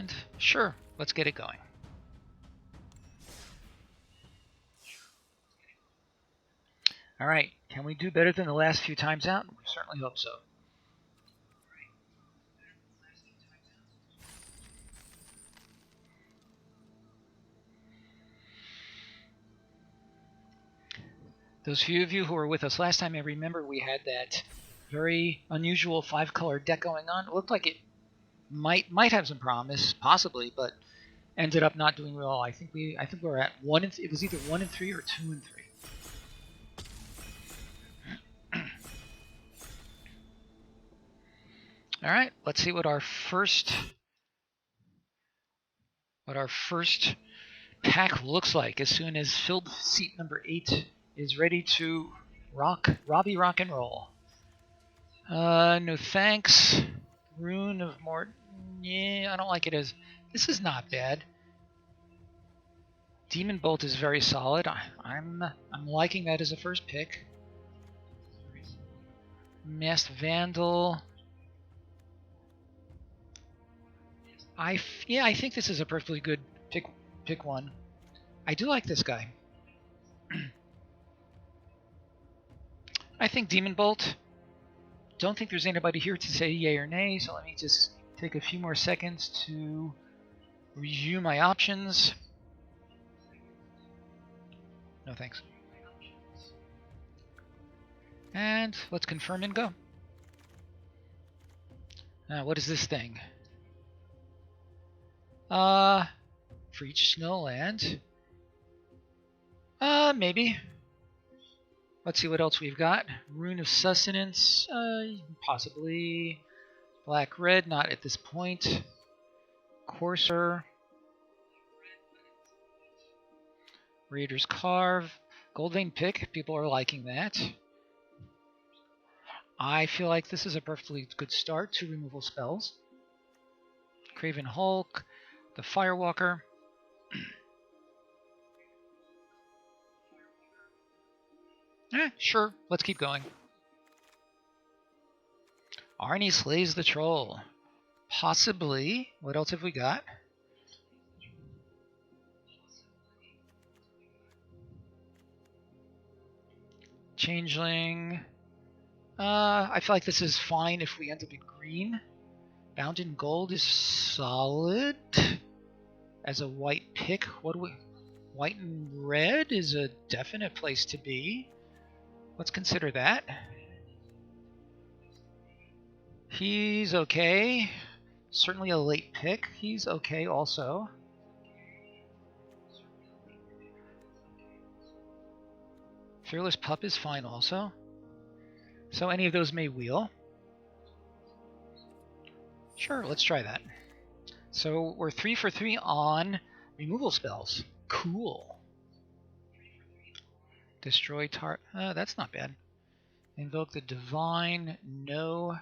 And sure, let's get it going. All right, can we do better than the last few times out? We certainly hope so. Those few of you who were with us last time, I remember we had that very unusual 5-color deck going on. It looked like it might have some promise, possibly, but ended up not doing well. I think we're at it was either 1 and 3 or 2 and 3. All right, let's see what our first pack looks like as soon as filled seat number 8 is ready to rock and roll. No thanks. Rune of Morton. Yeah, I don't like it as. This is not bad. Demon Bolt is very solid. I'm liking that as a first pick. Masked Vandal. I think this is a perfectly good pick one. I do like this guy. I think Demon Bolt. Don't think there's anybody here to say yay or nay, so let me just take a few more seconds to review my options. No thanks. And let's confirm and go. What is this thing? For each snow land. Maybe. Let's see what else we've got. Rune of Sustenance, possibly. Black Red, not at this point. Courser. Raider's Carve. Gold Vein Pick, people are liking that. I feel like this is a perfectly good start to removal spells. Craven Hulk, the Firewalker. Sure, let's keep going. Arnie slays the troll. Possibly. What else have we got? Changeling. I feel like this is fine if we end up in green. Bound in Gold is solid. As a white pick, white and red is a definite place to be. Let's consider that. He's okay. Certainly a late pick. He's okay also. Fearless Pup is fine also. So any of those may wheel. Sure, let's try that. So we're 3 for 3 on removal spells. Cool. Destroy that's not bad. Invoke the Divine. No.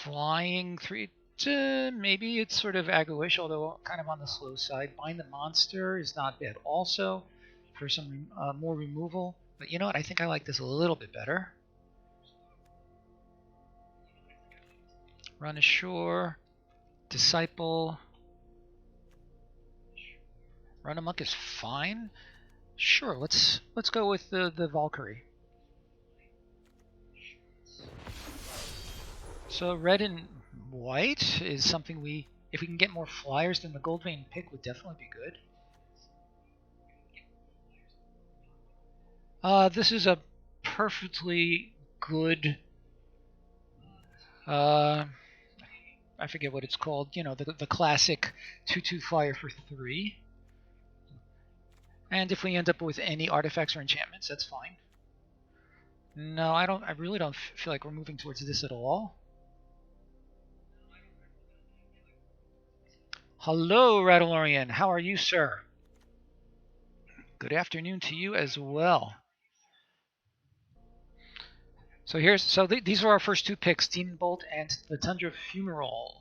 Flying 3. Maybe it's sort of aggro-ish, although kind of on the slow side. Bind the Monster is not bad also for some more removal. But you know what? I think I like this a little bit better. Run ashore. Disciple. Run amok is fine. Sure, let's go with the Valkyrie. So red and white is something if we can get more flyers, then the Gold Vein pick would definitely be good. This is a perfectly good. I forget what it's called. You know, the classic 2/2 flyer for 3. And if we end up with any artifacts or enchantments, that's fine. No, I really don't feel like we're moving towards this at all. Hello, Radalorian. How are you, sir? Good afternoon to you as well. So these are our first 2 picks, Demon Bolt and the Tundra Fumarole.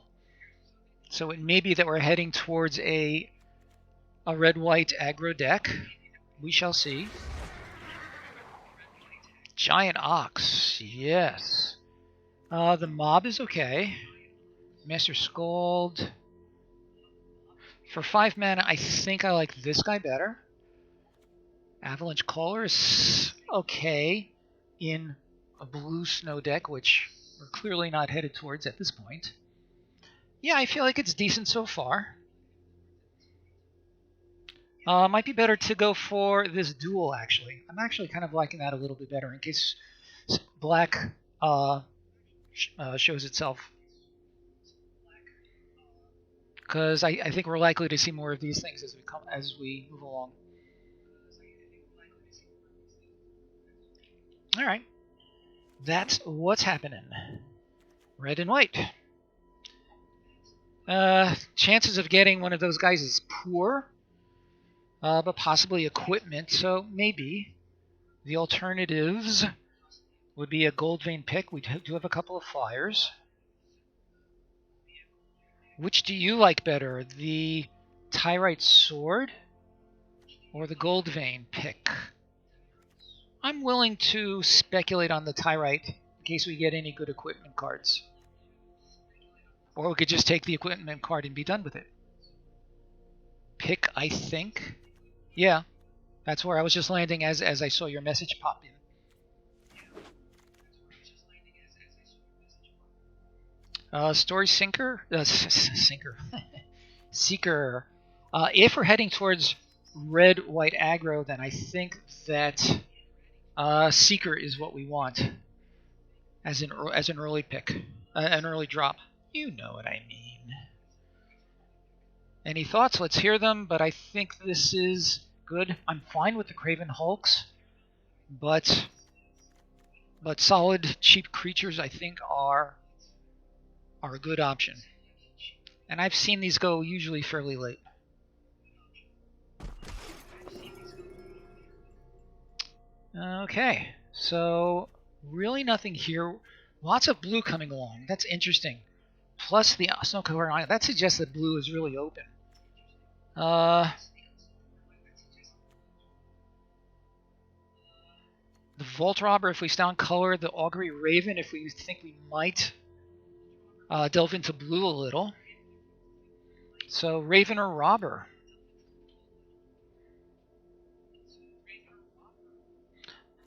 So it may be that we're heading towards a red-white aggro deck. We shall see. Giant Ox, yes. The mob is okay. Master Scald. For 5 mana, I think I like this guy better. Avalanche Caller is okay in a blue snow deck, which we're clearly not headed towards at this point. Yeah, I feel like it's decent so far. Might be better to go for this duel, actually. I'm actually kind of liking that a little bit better in case black shows itself. Because I think we're likely to see more of these things as we move along. All right, that's what's happening. Red and white. Chances of getting one of those guys is poor, but possibly equipment. So maybe the alternatives would be a gold vein pick. We do have a couple of flyers. Which do you like better, the Tyrite Sword or the gold vein pick? I'm willing to speculate on the Tyrite in case we get any good equipment cards. Or we could just take the equipment card and be done with it. Pick, I think. Yeah, that's where I was just landing as I saw your message pop in. Story Sinker? Sinker. Seeker. If we're heading towards red-white aggro, then I think that Seeker is what we want as an early pick, an early drop. You know what I mean. Any thoughts? Let's hear them, but I think this is good. I'm fine with the Craven Hulks, but solid, cheap creatures I think are a good option. And I've seen these go usually fairly late. Okay, so really nothing here. Lots of blue coming along. That's interesting. Plus the snow-covered island. That suggests that blue is really open. The Vault Robber if we stay on color. The Augury Raven if we think we might delve into blue a little. So Raven or Robber?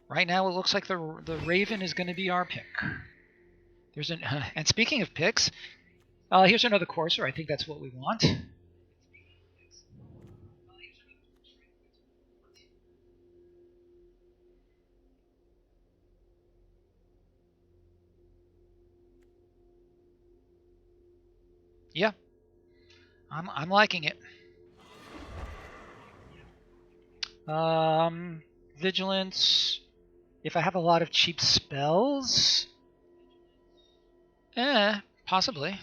Right now it looks like the Raven is going to be our pick. There's an and speaking of picks, here's another Courser. I think that's what we want. Yeah, I'm liking it. Vigilance. If I have a lot of cheap spells, possibly.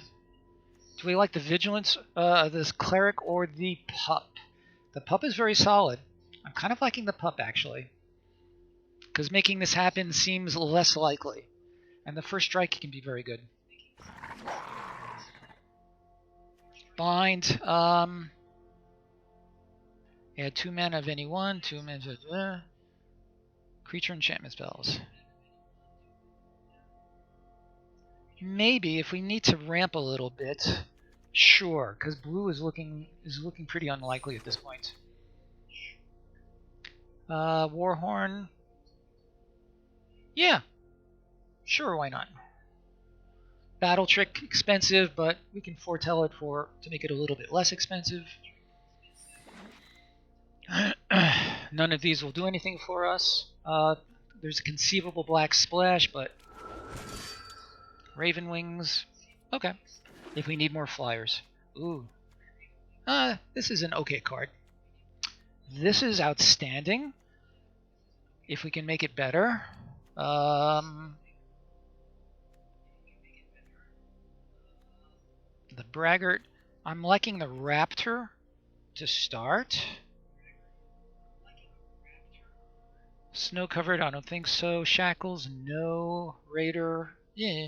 Do we like the Vigilance, this Cleric, or the Pup? The Pup is very solid. I'm kind of liking the Pup, actually. Because making this happen seems less likely. And the first strike can be very good. Bind. Add 2 mana of any one, 2 mana. Creature enchantment spells. Maybe if we need to ramp a little bit, sure, because blue is looking pretty unlikely at this point. Warhorn. Yeah, sure, why not? Battle Trick expensive, but we can foretell it to make it a little bit less expensive. None of these will do anything for us. There's a conceivable black splash, but Raven Wings. Okay. If we need more flyers. Ooh. This is an okay card. This is outstanding. If we can make it better. The Braggart. I'm liking the Raptor to start. Snow covered, I don't think so. Shackles, no. Raider, yeah.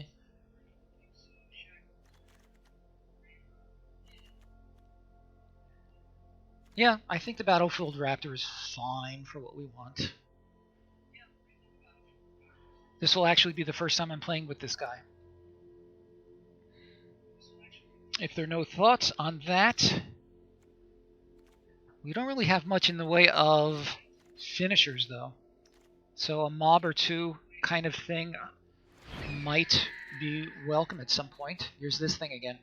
Yeah, I think the Battlefield Raptor is fine for what we want. This will actually be the first time I'm playing with this guy. If there are no thoughts on that, we don't really have much in the way of finishers, though. So a mob or two kind of thing might be welcome at some point. Here's this thing again.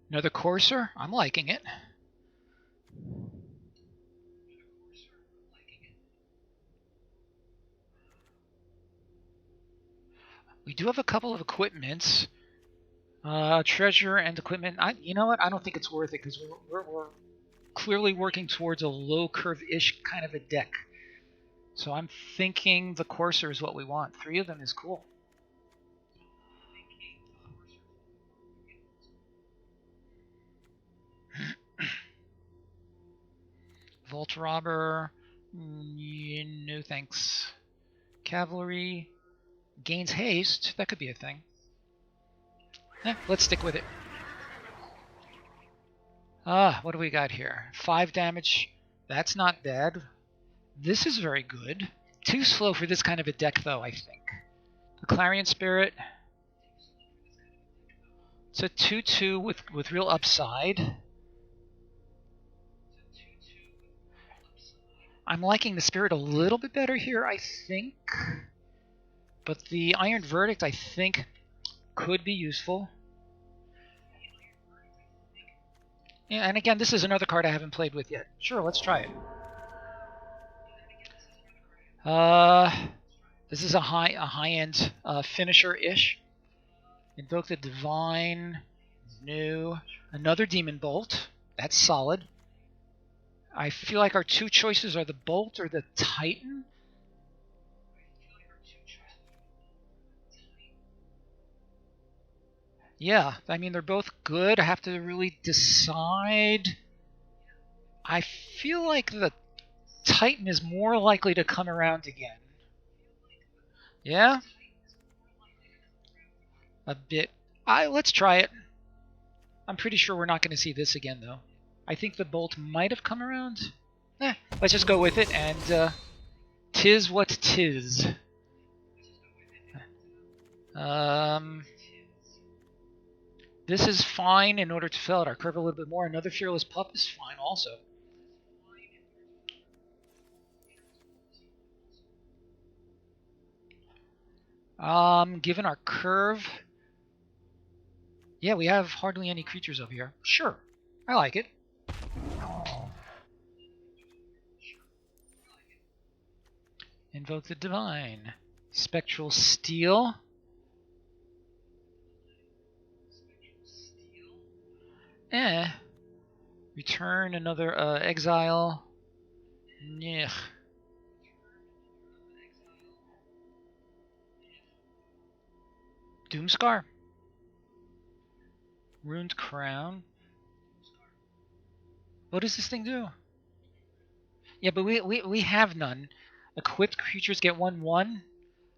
Another courser. I'm liking it. We do have a couple of equipments. Treasure and equipment. You know what? I don't think it's worth it because we're clearly working towards a low curve-ish kind of a deck. So I'm thinking the courser is what we want. 3 of them is cool. Vault Robber. No thanks. Cavalry. Gains haste. That could be a thing. Let's stick with it. What do we got here? 5 damage. That's not bad. This is very good. Too slow for this kind of a deck, though, I think. The Clarion Spirit. It's a 2/2 with real upside. I'm liking the Spirit a little bit better here, I think. But the Iron Verdict, I think, could be useful. Yeah, and again, this is another card I haven't played with yet. Sure, let's try it. This is a high-end finisher-ish. Invoke the Divine. No. Another Demon Bolt. That's solid. I feel like our 2 choices are the Bolt or the Titan. Yeah, I mean, they're both good. I have to really decide. I feel like the Titan is more likely to come around again. Yeah? A bit. Let's try it. I'm pretty sure we're not going to see this again, though. I think the Bolt might have come around. Let's just go with it, and tis what tis. This is fine in order to fill out our curve a little bit more. Another Fearless Pup is fine also. Given our curve... Yeah, we have hardly any creatures over here. Sure, I like it. Invoke the Divine. Spectral Steel. Return another exile. Nyeh. Doomscar. Ruined Crown. What does this thing do? Yeah, but we have none. Equipped creatures get 1/1.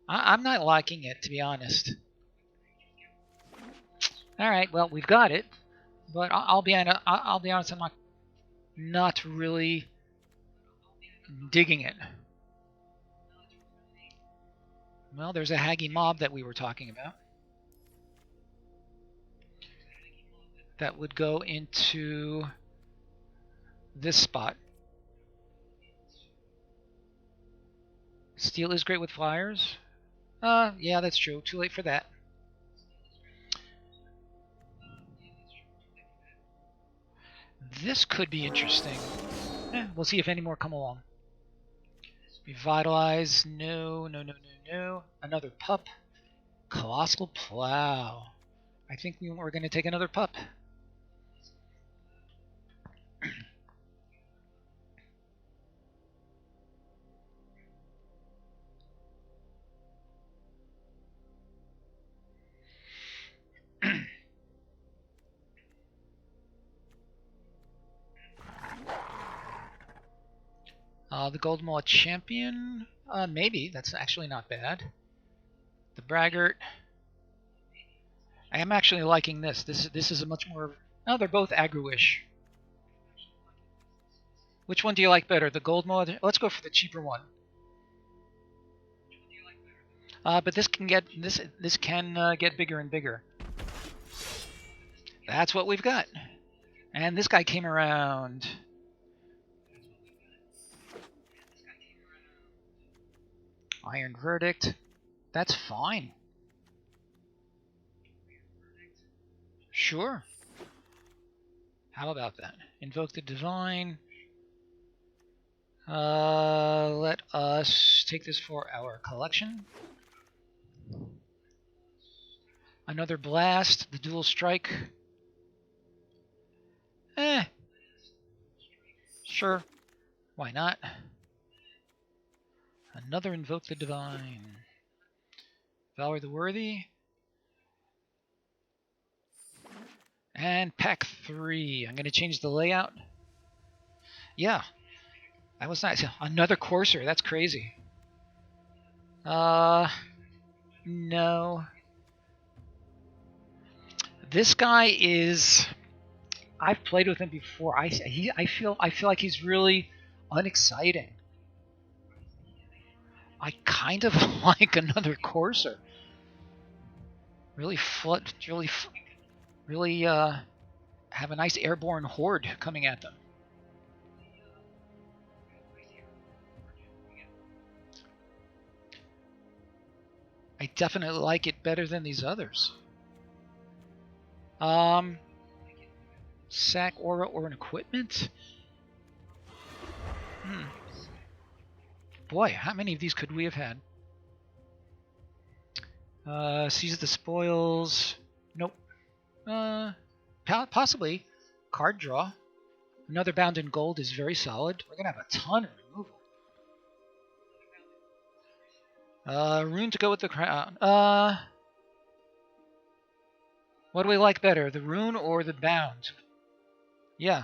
I'm not liking it, to be honest. All right, well, we've got it, but I'll be honest. I'm not really digging it. Well, there's a Haggy Mob that we were talking about. That would go into this spot. Steel is great with flyers. Yeah, that's true. Too late for that. This could be interesting. We'll see if any more come along. Revitalize. No. Another pup. Colossal Plow. I think we're going to take another pup. The Gold Mullet Champion, maybe. That's actually not bad. The Braggart. I am actually liking this. This is a much more... Oh, they're both aggro-ish. Which one do you like better? The Gold Mullet? Let's go for the cheaper one. But this can get get bigger and bigger. That's what we've got. And this guy came around. Iron Verdict. That's fine. Sure. How about that? Invoke the Divine. Let us take this for our collection. Another Blast. The Dual Strike. Sure. Why not? Another Invoke the Divine. Valor the Worthy. And pack 3. I'm going to change the layout. Yeah. That was nice. Another Courser. That's crazy. No. This guy is... I've played with him before. I feel like he's really unexciting. I kind of like another Courser. Really have a nice airborne horde coming at them. I definitely like it better than these others. Sack aura or an equipment? Boy, how many of these could we have had? Seize the spoils. Nope. Possibly. Card draw. Another Bound in Gold is very solid. We're gonna have a ton of removal. Rune to go with the crown. What do we like better, the Rune or the Bound? Yeah.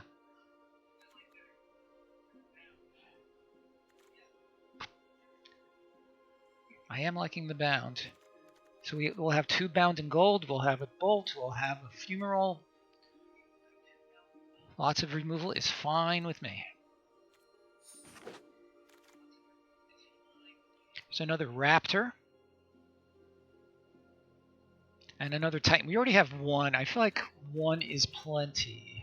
I am liking the Bound. So we'll have 2 Bound in Gold, we'll have a Bolt, we'll have a Fumarole. Lots of removal is fine with me. There's another Raptor. And another Titan. We already have 1. I feel like 1 is plenty.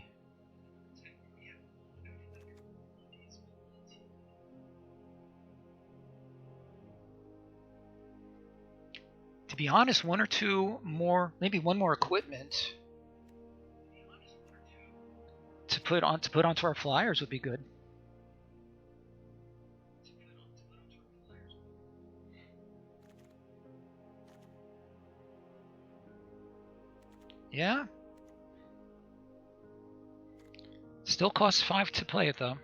To be honest, 1 or 2 more, maybe 1 more equipment to put onto our flyers would be good. Yeah. Still costs 5 to play it though.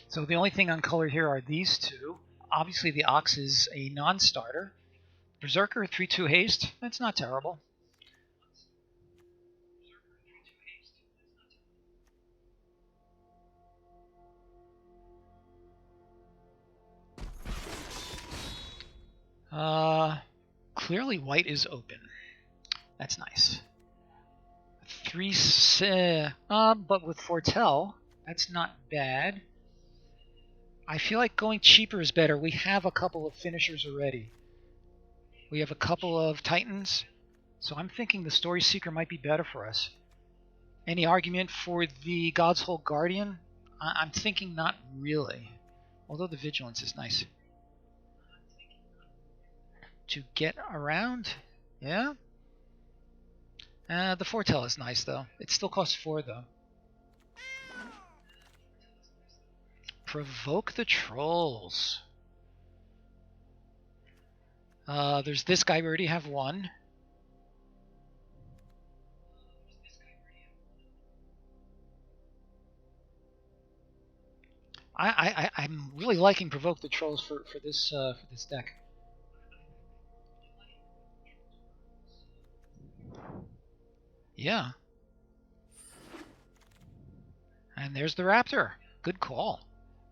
So the only thing on color here are these 2. Obviously the Ox is a non-starter. Berserker, 3/2 haste. That's not terrible. Clearly white is open. That's nice. 3, but with Foretell, that's not bad. I feel like going cheaper is better. We have a couple of finishers already. We have a couple of Titans, so I'm thinking the Story Seeker might be better for us. Any argument for the God's Whole Guardian? I'm thinking not really, although the Vigilance is nice. To get around? Yeah? The Foretell is nice, though. It still costs 4, though. Provoke the Trolls. There's this guy. We already have 1. I'm really liking Provoke the Trolls for this deck. Yeah. And there's the Raptor. Good call.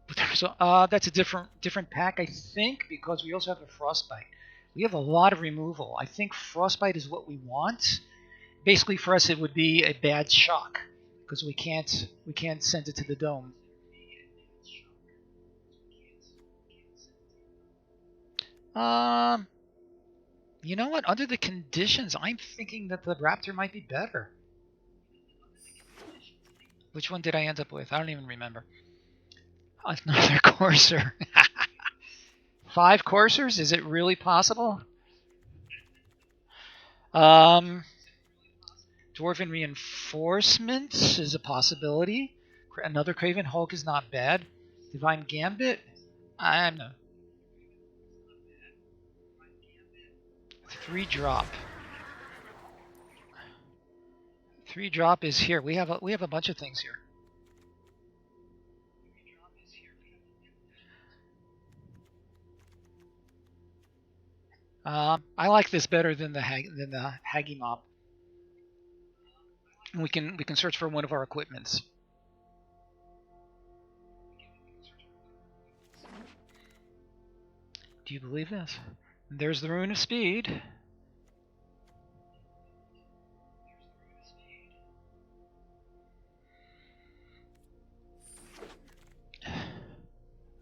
But there's that's a different pack, I think, because we also have a Frostbite. We have a lot of removal. I think Frostbite is what we want. Basically, for us, it would be a bad shock because we can't send it to the dome. You know what? Under the conditions, I'm thinking that the Raptor might be better. Which one did I end up with? I don't even remember. Another Courser. 5 Coursers? Is it really possible? Dwarven Reinforcements is a possibility. Another Craven Hulk is not bad. Divine Gambit? I'm no. 3-drop. 3-drop is here. We have a bunch of things here. I like this better than the Haggy Mob. We can search for one of our equipments. Do you believe this? There's the Rune of Speed.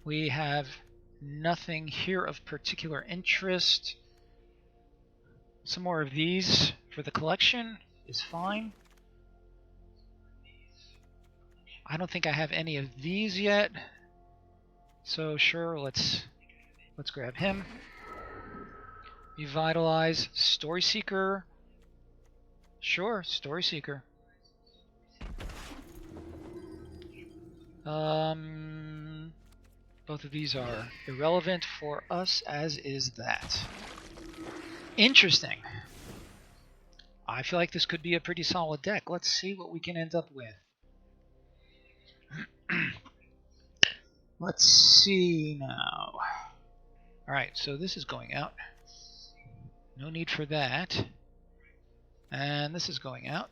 We have nothing here of particular interest. Some more of these for the collection is fine. I don't think I have any of these yet. So sure, let's grab him. Revitalize, Story Seeker. Sure, Story Seeker. Both of these are irrelevant for us, as is that. Interesting. I feel like this could be a pretty solid deck. Let's see what we can end up with. Let's see now. Alright, so this is going out. No need for that. And this is going out.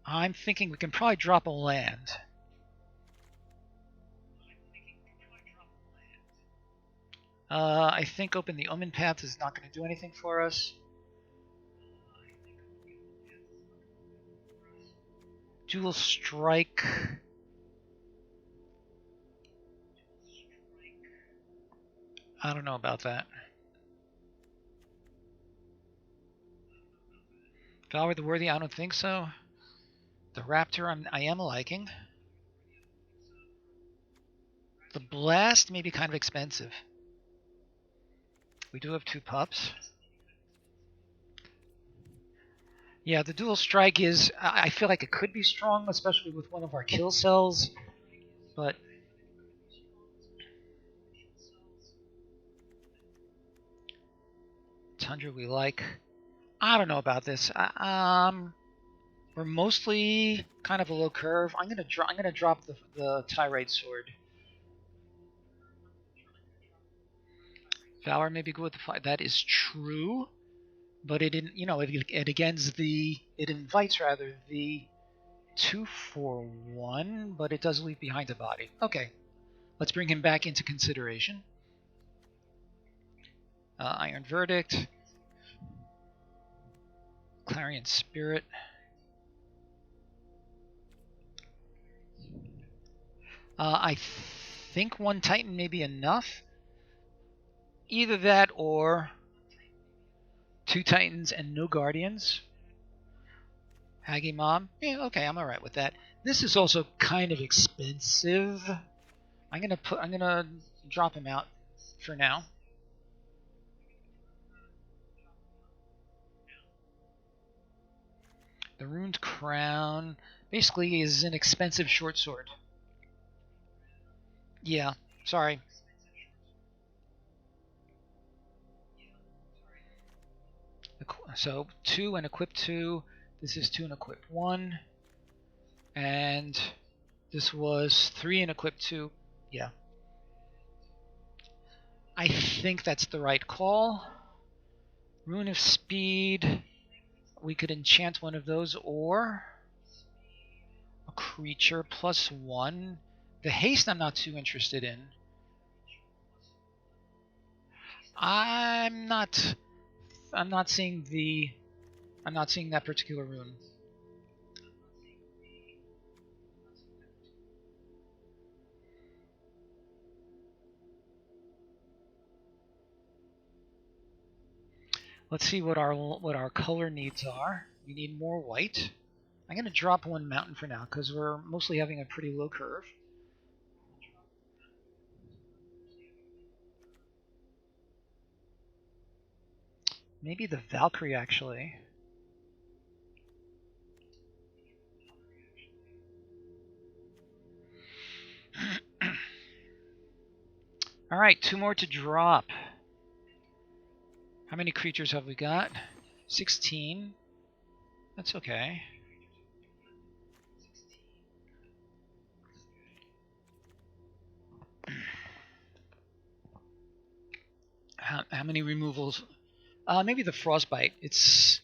I'm thinking we can probably drop a land. I think Open the Omen Path is not going to do anything for us. Dual Strike. I don't know about that. Valor the Worthy, I don't think so. The Raptor, I am liking. The Blast may be kind of expensive. We do have 2 pups. Yeah, the Dual Strike is... I feel like it could be strong, especially with one of our kill cells. But... Tundra we like. I don't know about this. We're mostly kind of a low curve. I'm gonna drop the Tyrite Sword. Valor may be good with the fight. That is true, but it didn't. You know, it invites rather the 2/1, but it does leave behind a body. Okay, let's bring him back into consideration. Iron Verdict, Clarion Spirit. I think 1 Titan may be enough. Either that or 2 Titans and no Guardians. Haggy Mob. Yeah, okay, I'm alright with that. This is also kind of expensive. I'm gonna drop him out for now. The Ruined Crown basically is an expensive short sword. Yeah, sorry. So 2 and equip 2. This is 2 and equip 1. And this was 3 and equip 2. Yeah. I think that's the right call. Rune of Speed. We could enchant one of those or a creature +1. The haste I'm not too interested in. I'm not seeing that particular rune. Let's see what our color needs are. We need more white. I'm going to drop one mountain for now because we're mostly having a pretty low curve. Maybe the Valkyrie, actually. All right, 2 more to drop. How many creatures have we got? 16. That's okay. How many removals? Maybe the Frostbite. It's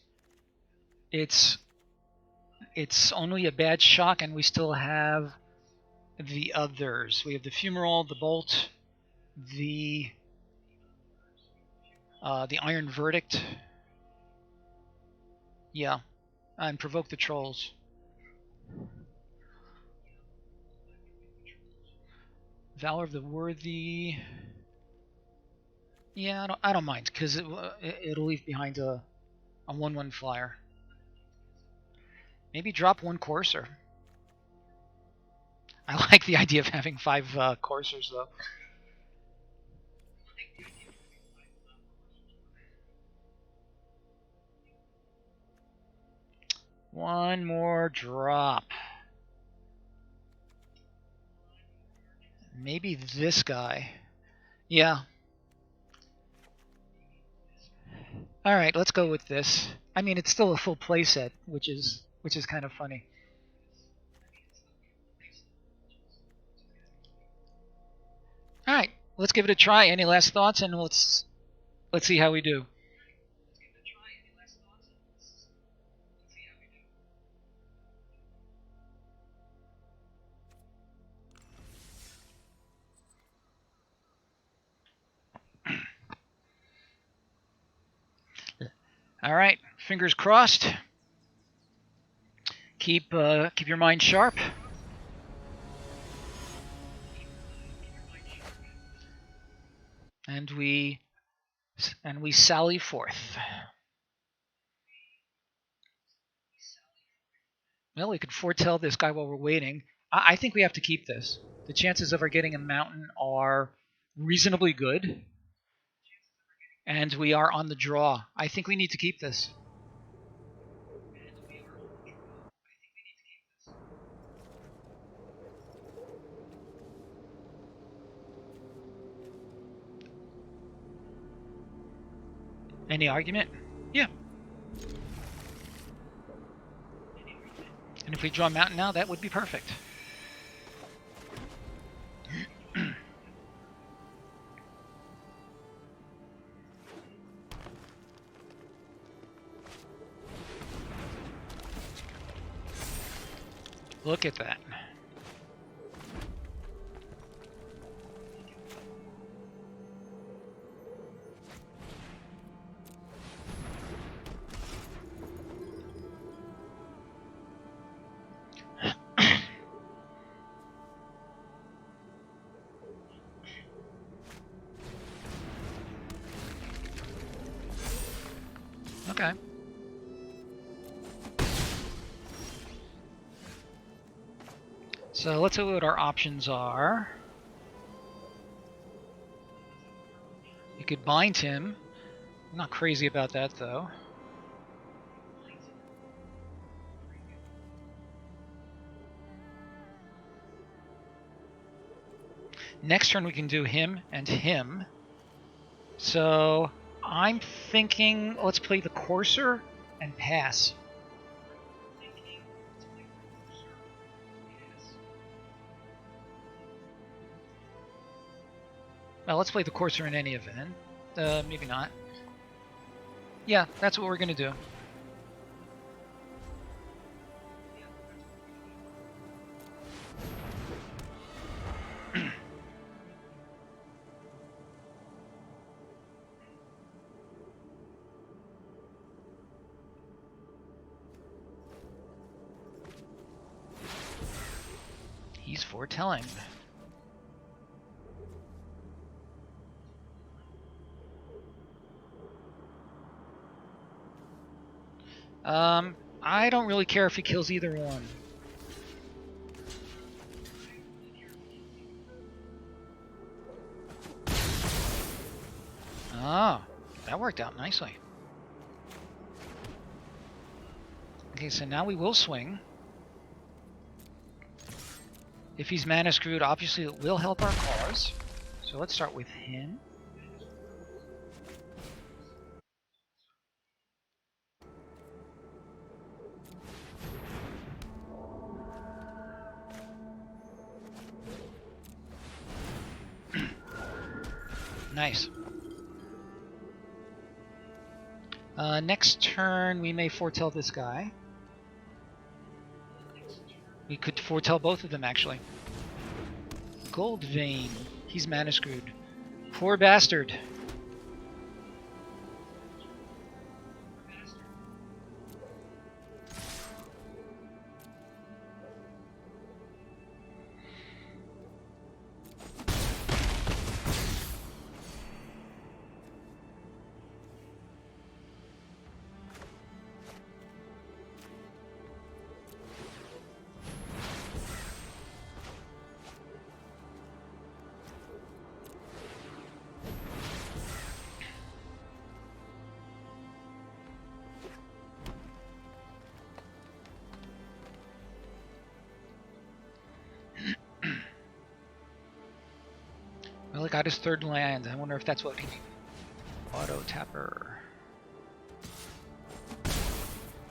only a bad shock, and we still have the others. We have the Fumarole, the Bolt, the Iron Verdict. Yeah, and Provoke the Trolls. Valor of the Worthy. Yeah, I don't mind because it'll leave behind a 1/1 flyer. Maybe drop 1 Courser. I like the idea of having 5 Coursers though. One more drop. Maybe this guy. Yeah. All right, let's go with this. I mean, it's still a full playset, which is kind of funny. All right, let's give it a try. Any last thoughts? And let's see how we do. All right, fingers crossed. Keep your mind sharp. And we sally forth. Well, we could foretell this guy while we're waiting. I think we have to keep this. The chances of our getting a mountain are reasonably good. And we are on the draw. I think we need to keep this. Any argument? Yeah. And if we draw a mountain now, that would be perfect. Look at that. Okay. So let's see what our options are. You could bind him. I'm not crazy about that, though. Next turn we can do him and him. So I'm thinking let's play the Courser and pass. Well, let's play the Courser in any event. Maybe not. Yeah, that's what we're going to do. He's foretelling. I don't really care if he kills either one. Oh, that worked out nicely. Okay, so now we will swing. If he's mana screwed, obviously it will help our cause. So let's start with him. Nice. Next turn, we may foretell this guy. We could foretell both of them, actually. Gold Vein. He's mana screwed. Poor bastard. Well, it got his third land. I wonder if that's what he... Auto tapper.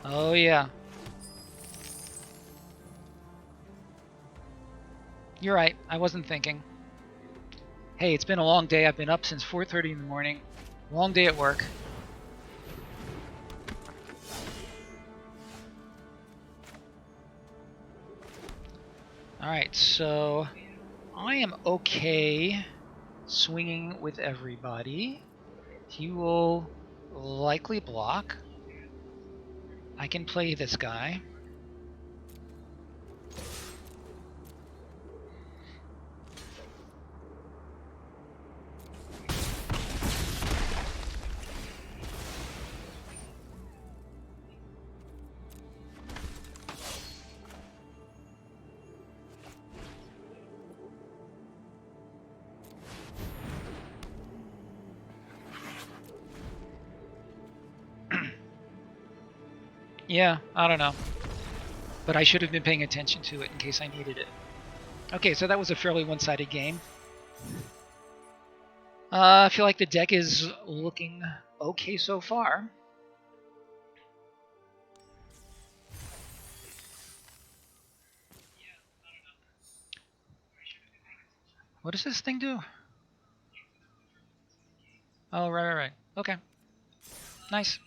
Oh, yeah. You're right. I wasn't thinking. Hey, it's been a long day. I've been up since 4:30 in the morning. Long day at work. Alright, so... I am okay swinging with everybody. He will likely block. I can play this guy. Yeah, I don't know. But I should have been paying attention to it in case I needed it. Okay, so that was a fairly one-sided game. I feel like the deck is looking okay so far. What does this thing do? Oh, right. Okay. Nice.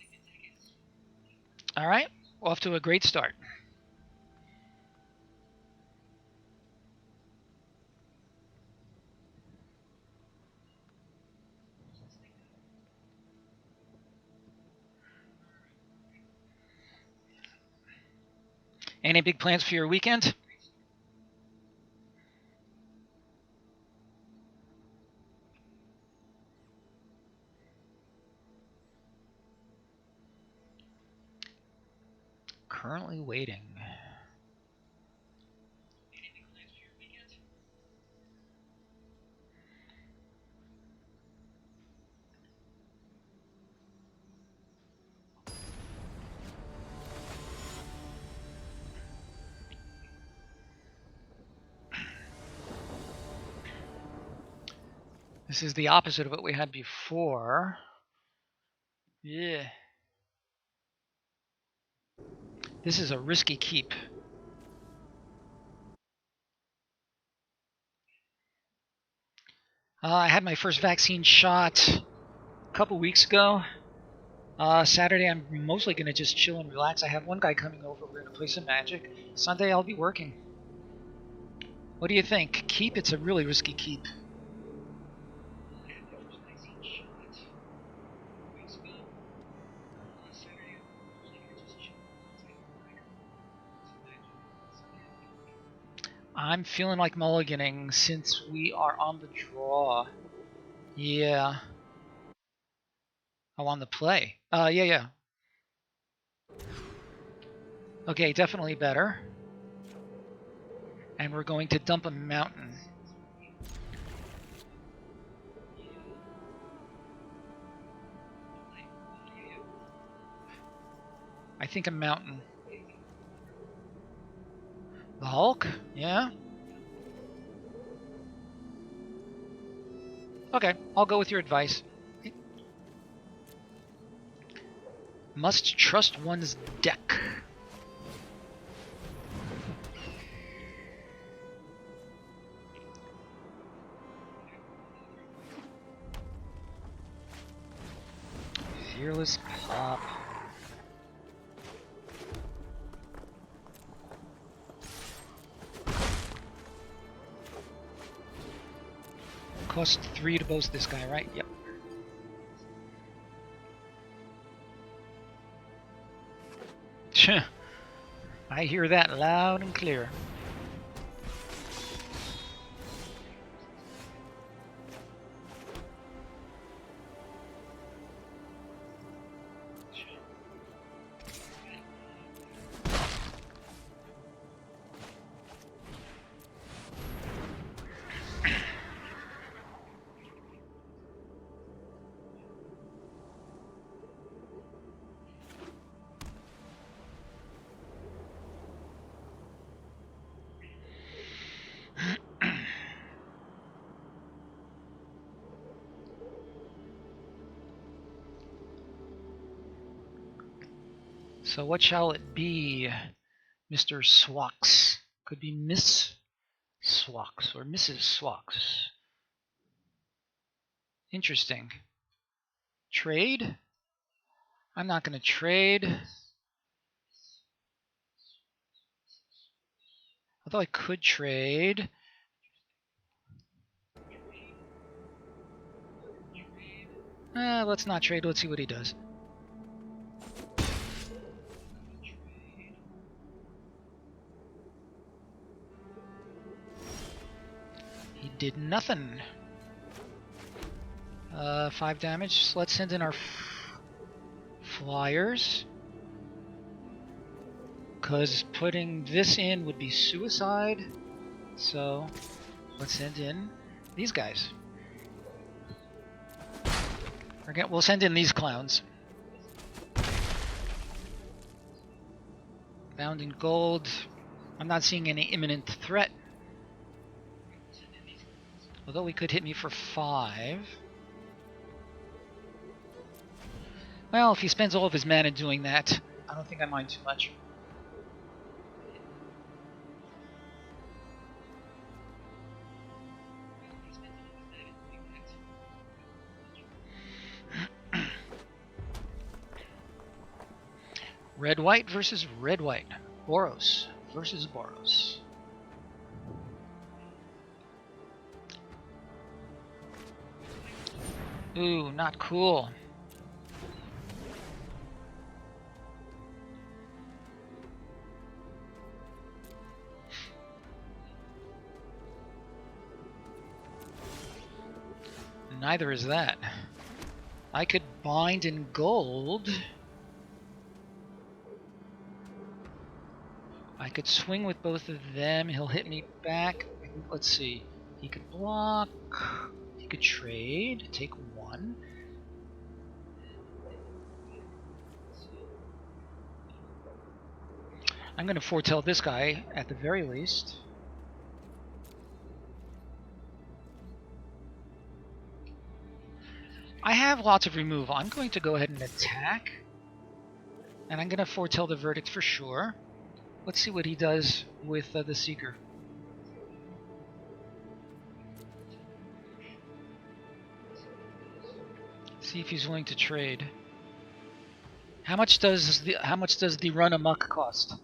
All right, off to a great start. Any big plans for your weekend? Currently waiting. This is the opposite of what we had before. Yeah. This is a risky keep. I had my first vaccine shot a couple weeks ago. Saturday, I'm mostly going to just chill and relax. I have one guy coming over. We're going to play some Magic. Sunday, I'll be working. What do you think? Keep? It's a really risky keep. I'm feeling like mulliganing since we are on the draw. Yeah. Oh, on the play. Yeah. Okay, definitely better. And we're going to dump a mountain. I think a mountain. The Hulk? Yeah? Okay, I'll go with your advice. Must trust one's deck. Fearless Pop. Cost 3 to boast this guy, right? Yep. I hear that loud and clear. So what shall it be, Mr. Swax? Could be Miss Swax or Mrs. Swax. Interesting. Trade? I'm not going to trade. Although I could trade. Let's not trade. Let's see what he does. He did nothing. 5 damage. So let's send in our flyers. Because putting this in would be suicide. So let's send in these guys. We'll send in these clowns. Bound in gold. I'm not seeing any imminent threat. Although he could hit me for 5. Well, if he spends all of his mana doing that, I don't think I mind too much. Red-white versus red-white. Boros versus Boros. Ooh, not cool. Neither is that. I could bind in gold. I could swing with both of them. He'll hit me back. Let's see. He could block. He could trade. Take 1. I'm going to foretell this guy at the very least. I have lots of removal. I'm going to go ahead and attack. And I'm going to foretell the verdict for sure. Let's see what he does with the Seeker. See if he's willing to trade. How much does the run amok cost?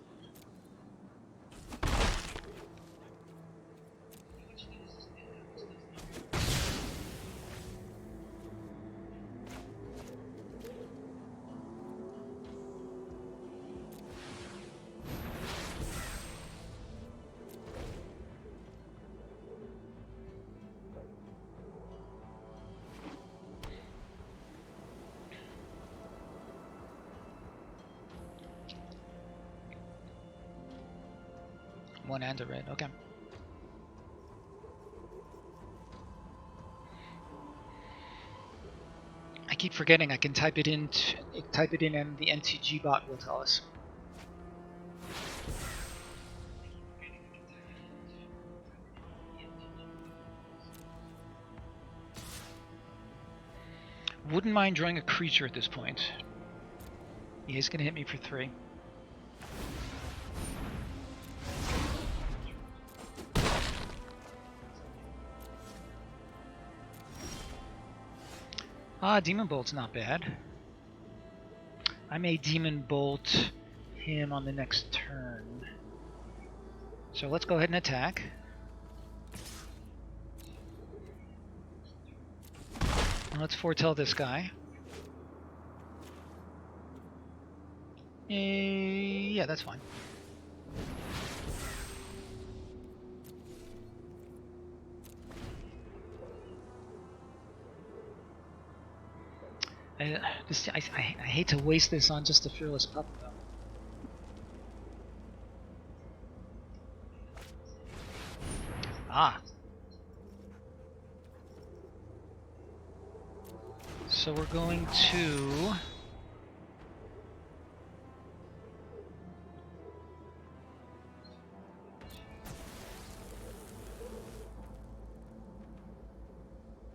One and a red, okay. I keep forgetting I can type it in and the NTG bot will tell us. Wouldn't mind drawing a creature at this point. Yeah, he's gonna hit me for 3. Ah, Demon Bolt's not bad. I may Demon Bolt him on the next turn. So let's go ahead and attack. And let's foretell this guy. Yeah, that's fine. I hate to waste this on just a Fearless Pup, though. Ah. So we're going to...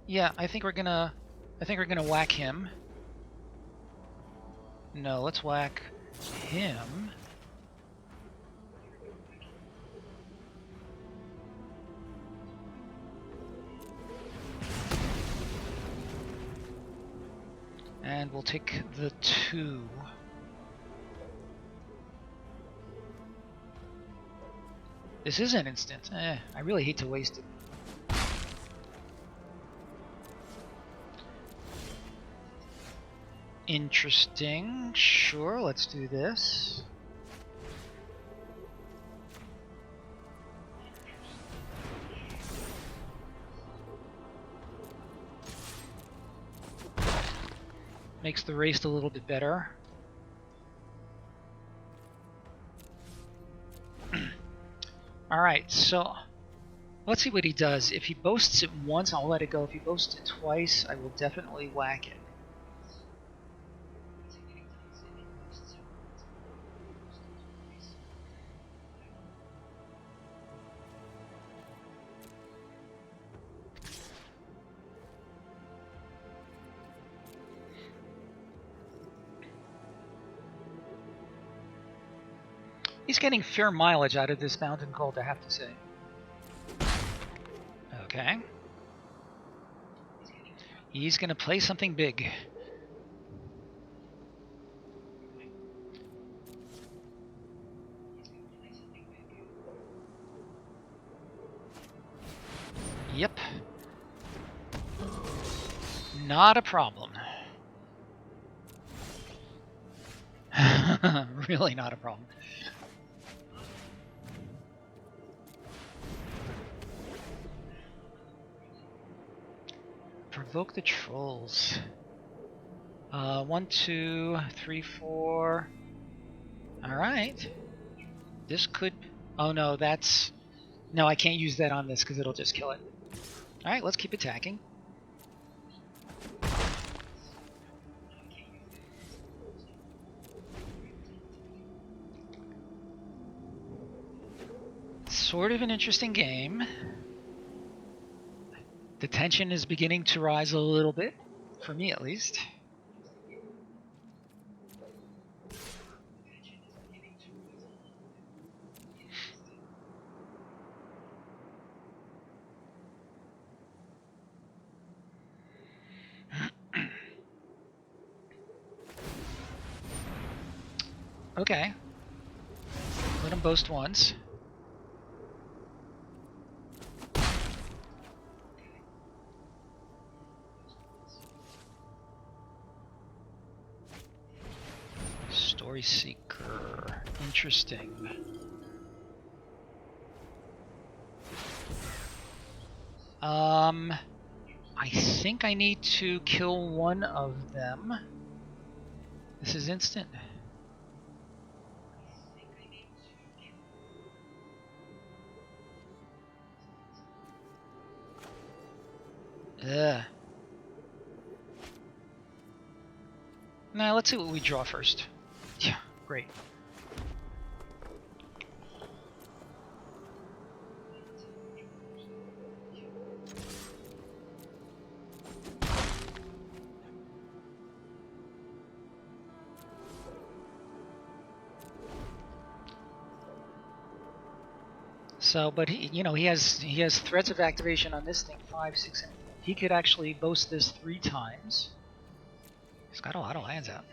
Yeah, I think we're gonna whack him. No, let's whack him. And we'll take the 2. This is an instant. I really hate to waste it. Interesting. Sure, let's do this. Makes the race a little bit better. Alright, so let's see what he does. If he boasts it once, I'll let it go. If he boasts it twice, I will definitely whack it. He's getting fair mileage out of this Mountain Gold, I have to say. Okay. He's gonna play something big. Yep. Not a problem. Really not a problem. Provoke the trolls. 1, 2, 3, 4. Alright. This could... Oh no, that's... No, I can't use that on this because it'll just kill it. Alright, let's keep attacking. Sort of an interesting game. The tension is beginning to rise a little bit, for me at least. Okay. Let him boast once. Story Seeker. Interesting. I think I need to kill one of them. This is instant. Ugh. Now let's see what we draw first. Yeah, great. So, but he has threats of activation on this thing 5, 6, and he could actually boast this 3 times. He's got a lot of lands out.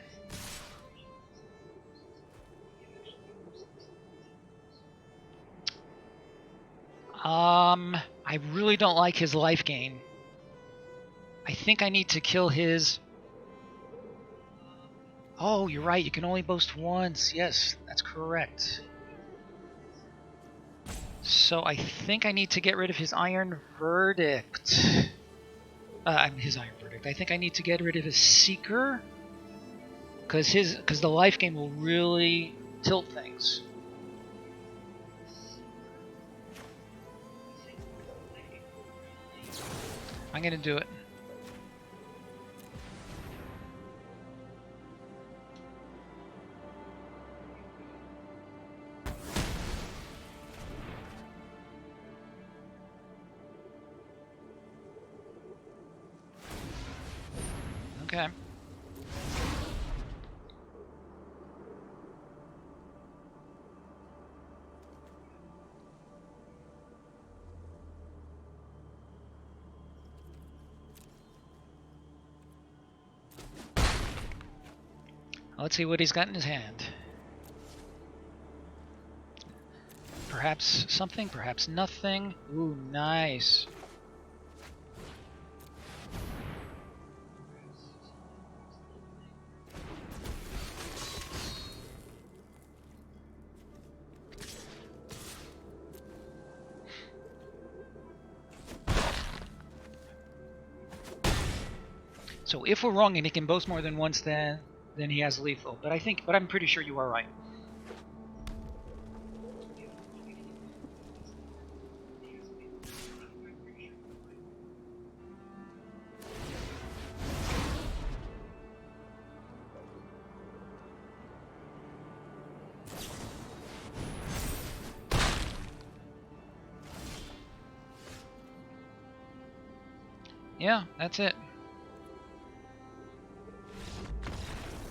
I really don't like his life gain. I think I need to kill his... Oh, you're right, you can only boast once. Yes, that's correct. So I think I need to get rid of his Iron Verdict. His Iron Verdict. I think I need to get rid of his Seeker. Because the life gain will really tilt things. I'm gonna do it. Okay. Let's see what he's got in his hand. Perhaps something, perhaps nothing. Ooh, nice. So if we're wrong and he can boast more than once, then he has lethal. But I'm pretty sure you are right. Yeah, that's it.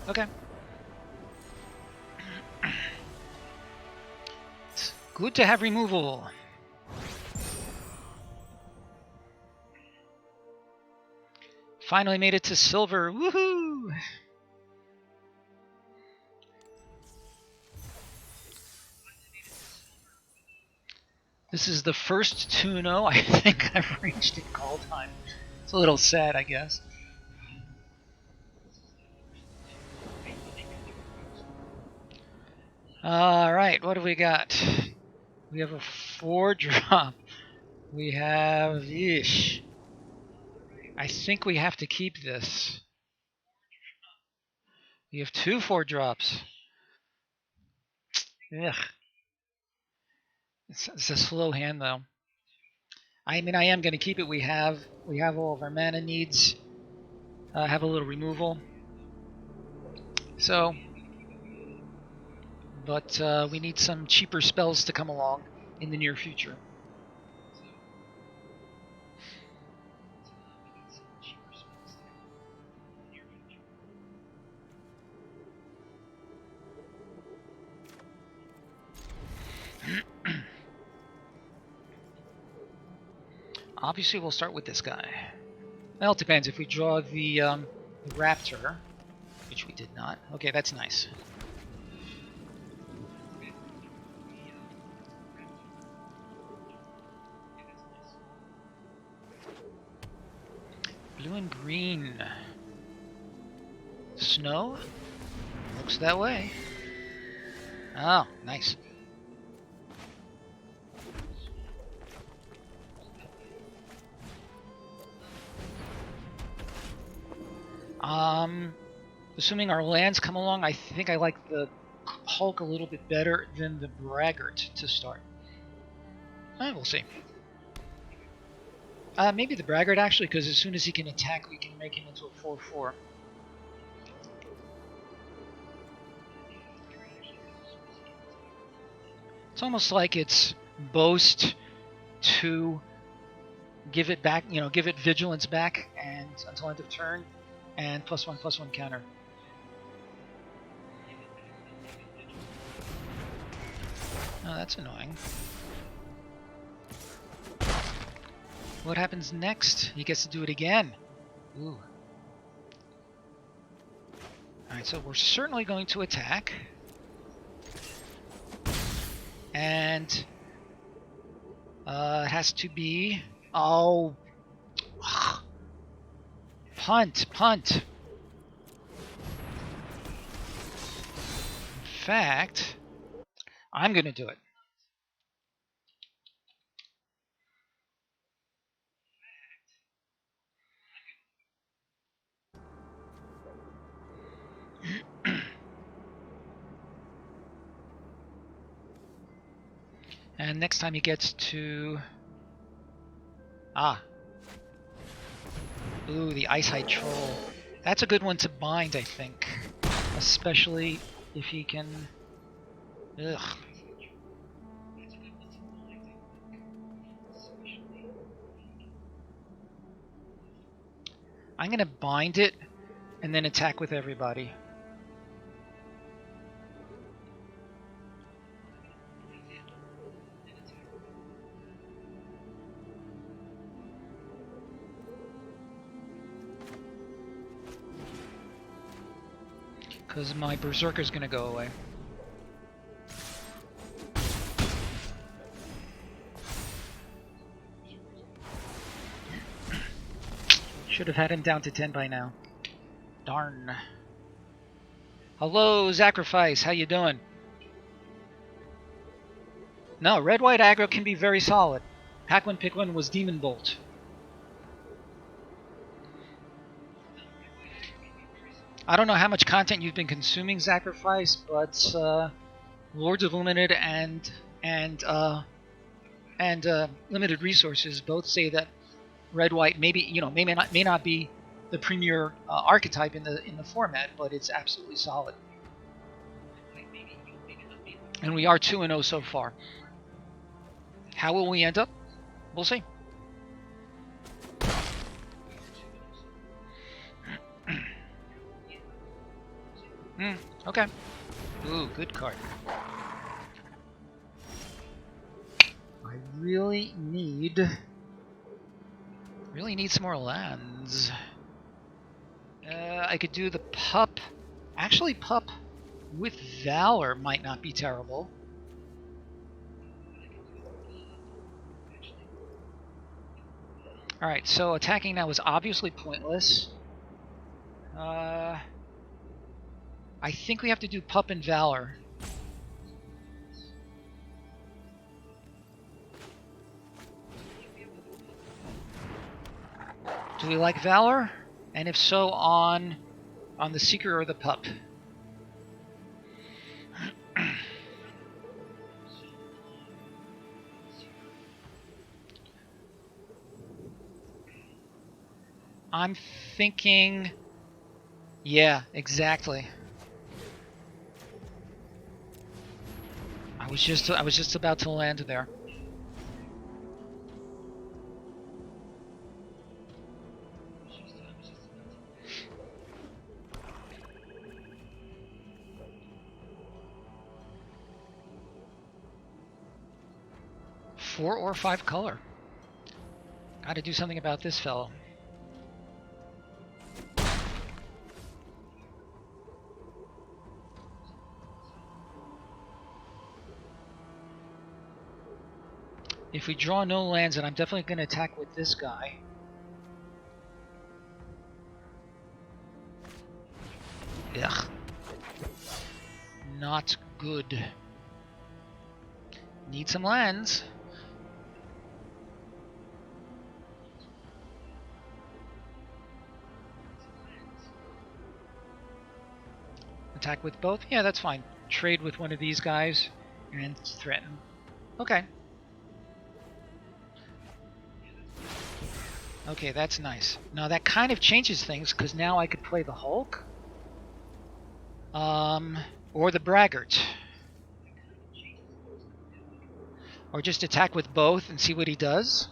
Okay. It's good to have removal. Finally made it to silver. Woohoo! This is the first 2-0 I think I've reached in call time. It's a little sad, I guess. Alright, what do we got? We have a 4-drop. We have... Yeesh. I think we have to keep this. We have 2 4-drops. Ugh. It's a slow hand, though. I mean, I am going to keep it. We have all of our mana needs. Have a little removal. So... But we need some cheaper spells to come along in the near future. Obviously, we'll start with this guy. Well, it depends. If we draw the Raptor, which we did not. Okay, that's nice. Blue and green. Snow? Looks that way. Oh, nice. Assuming our lands come along, I think I like the Hulk a little bit better than the Braggart to start. We'll see. Maybe the braggart, actually, because as soon as he can attack, we can make him into a 4/4. It's almost like it's boast to give it back, give it vigilance back, and until end of turn, and +1/+1 counter. Oh, that's annoying. What happens next? He gets to do it again. Ooh. Alright, so we're certainly going to attack. And it has to be... Oh. Punt. In fact, I'm going to do it. And next time he gets to... Ooh, the Ice Hide Troll. That's a good one to bind, I think. Especially if he can... Ugh. I'm going to bind it and then attack with everybody. Because my Berserker's going to go away. Should have had him down to 10 by now. Darn. Hello, Sacrifice. How you doing? No, red-white aggro can be very solid. Hack one, pick one was Demon Bolt. I don't know how much content you've been consuming, Sacrifice, but Lords of Limited and Limited Resources both say that red-white may not be the premier archetype in the format, but it's absolutely solid. And we are 2-0 so far. How will we end up? We'll see. Okay. Ooh, good card. I really need some more lands. I could do the pup. Actually, pup with Valor might not be terrible. Alright, so attacking now is obviously pointless. I think we have to do Pup and Valor. Do we like Valor? And if so, on the Seeker or the Pup? I'm thinking... Yeah, exactly. I was just about to land there. Four or five color. Got to do something about this fellow. If we draw no lands, then I'm definitely going to attack with this guy. Ugh. Not good. Need some lands. Attack with both? Yeah, that's fine. Trade with one of these guys and threaten. Okay. Okay, that's nice. Now that kind of changes things, because now I could play the Hulk. Or the Braggart. Or just attack with both and see what he does.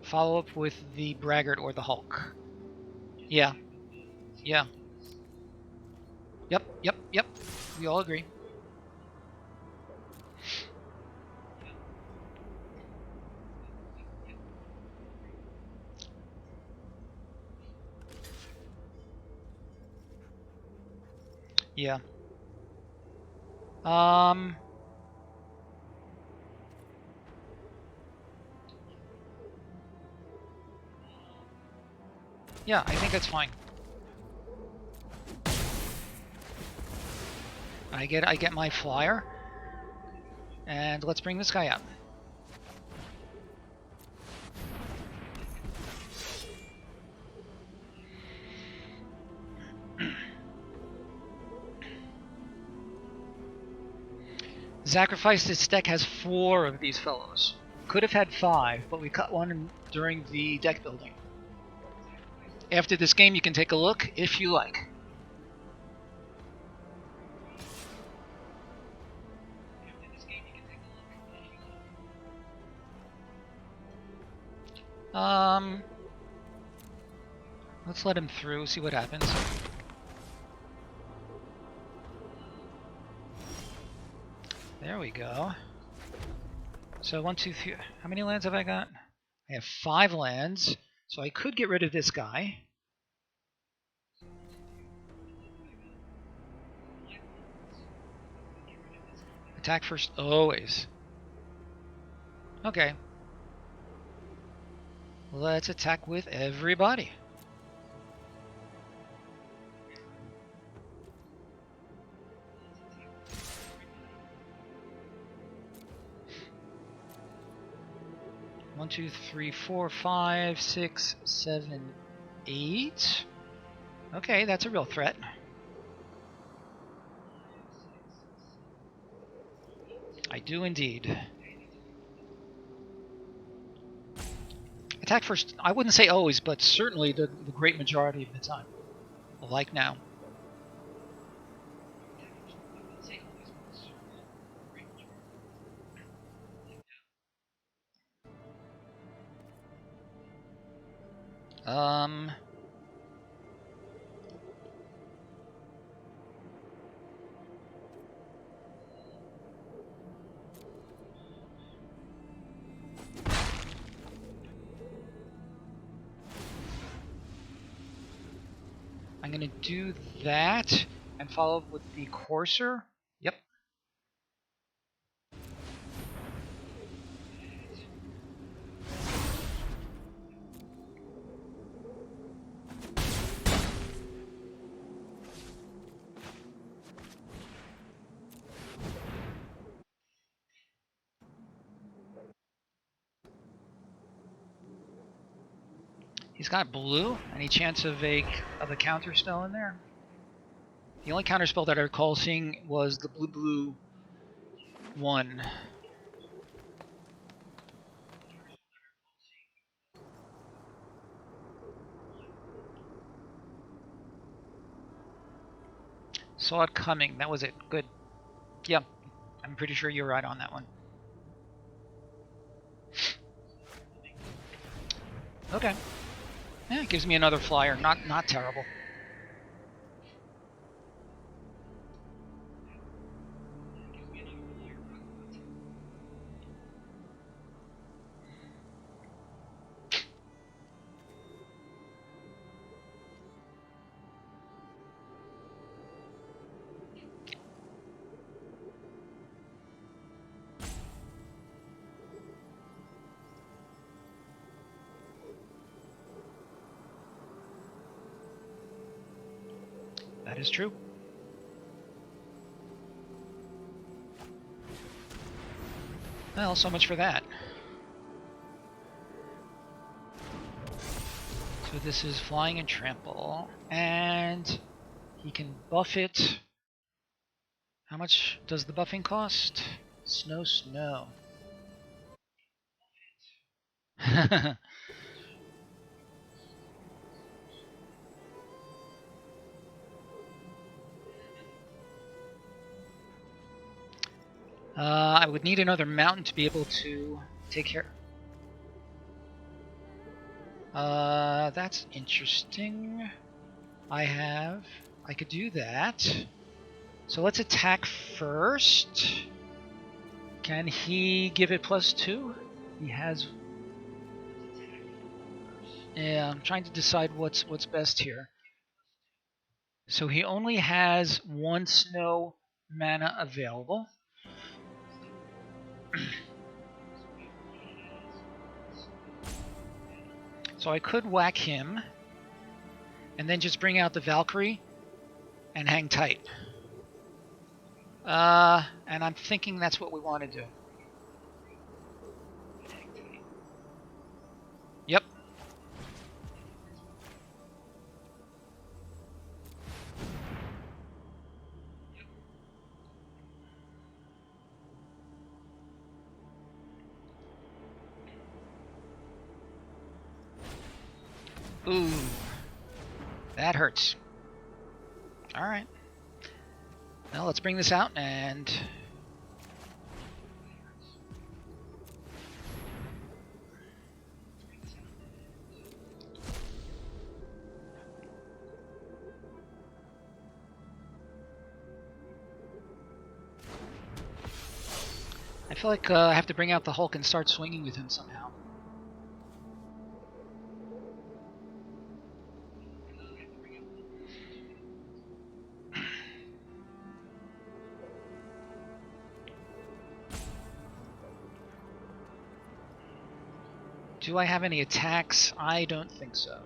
Follow up with the Braggart or the Hulk. Yeah. Yeah. Yep, yep, yep. We all agree. Yeah. Yeah, I think that's fine. I get my flyer. And let's bring this guy up. Sacrifice this deck has 4 of these fellows. Could have had 5, but we cut one during the deck building. After this game, you can take a look if you like. Let's let him through, see what happens. There we go. So 1, 2, 3. How many lands have I got? I have 5 lands, so I could get rid of this guy. Attack first, always. Okay. Let's attack with everybody. One, 2, 3, 4, 5, 6, 7, 8. Okay, that's a real threat. I do indeed. Attack first, I wouldn't say always, but certainly the great majority of the time. Like now. I'm going to do that and follow up with the Courser. Yep. He's got blue. Any chance of a counter spell in there? The only counter spell that I recall seeing was the blue 1. Saw it coming. That was it. Good. Yep. I'm pretty sure you're right on that one. Okay. Yeah, it gives me another flyer. Not terrible. That is true. Well, so much for that. So this is flying and trample, and he can buff it. How much does the buffing cost? Snow. I would need another mountain to be able to take care. That's interesting. I could do that. So let's attack first. Can he give it +2? He has. Yeah, I'm trying to decide what's best here. So he only has 1 snow mana available. So I could whack him and then just bring out the Valkyrie and hang tight. And I'm thinking that's what we want to do. Yep. Ooh. That hurts. Alright. Now let's bring this out and... I feel like I have to bring out the Hulk and start swinging with him somehow. Do I have any attacks? I don't think so.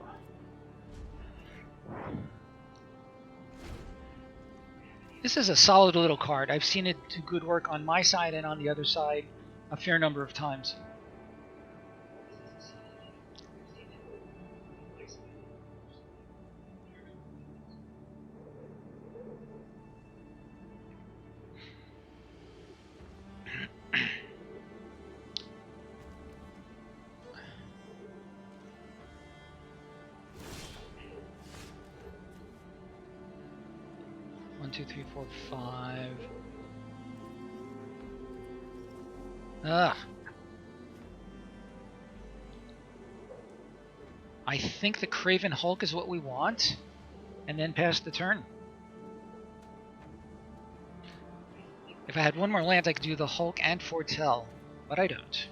This is a solid little card. I've seen it do good work on my side and on the other side a fair number of times. One, two, three, four, five. Ugh. I think the Craven Hulk is what we want, and then pass the turn. If I had one more land, I could do the Hulk and Foretell, but I don't.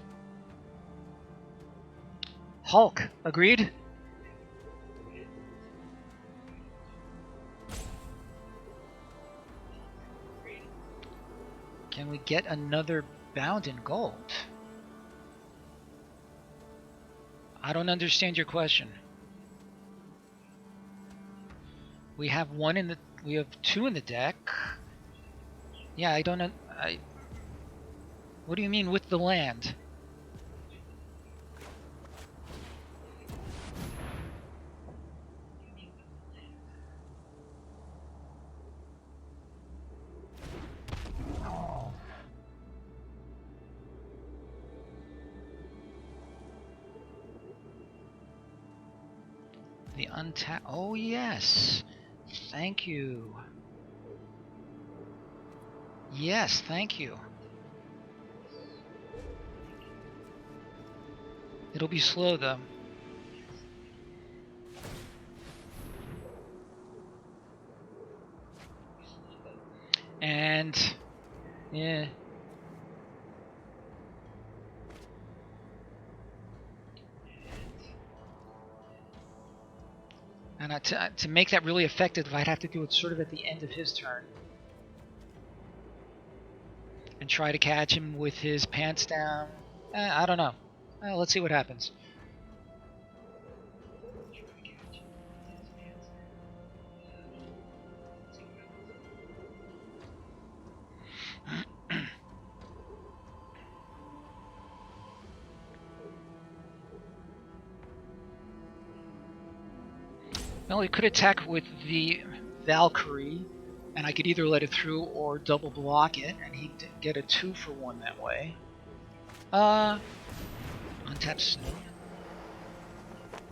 Hulk, agreed? Can we get another bound in gold? I don't understand your question. We have we have 2 in the deck. Yeah, I don't know. What do you mean with the land? The untap. Oh yes, thank you. Yes, thank you. It'll be slow though. And yeah. And to make that really effective, I'd have to do it sort of at the end of his turn. And try to catch him with his pants down. I don't know. Let's see what happens. Well, he could attack with the Valkyrie, and I could either let it through or double block it, and he'd get a 2 for 1 that way. Untap Snow.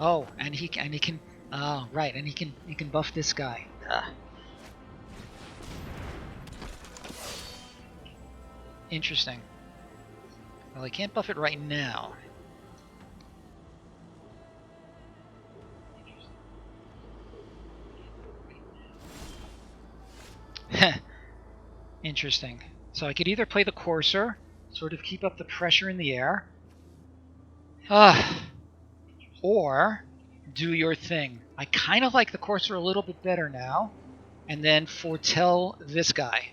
Oh, and he can. Oh, right, and he can buff this guy. Interesting. Well, I can't buff it right now. Interesting. So I could either play the Courser, sort of keep up the pressure in the air, or do your thing. I kind of like the Courser a little bit better now, and then foretell this guy.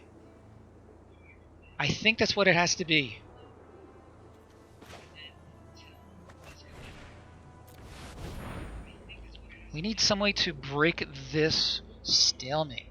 I think that's what it has to be. We need some way to break this stalemate.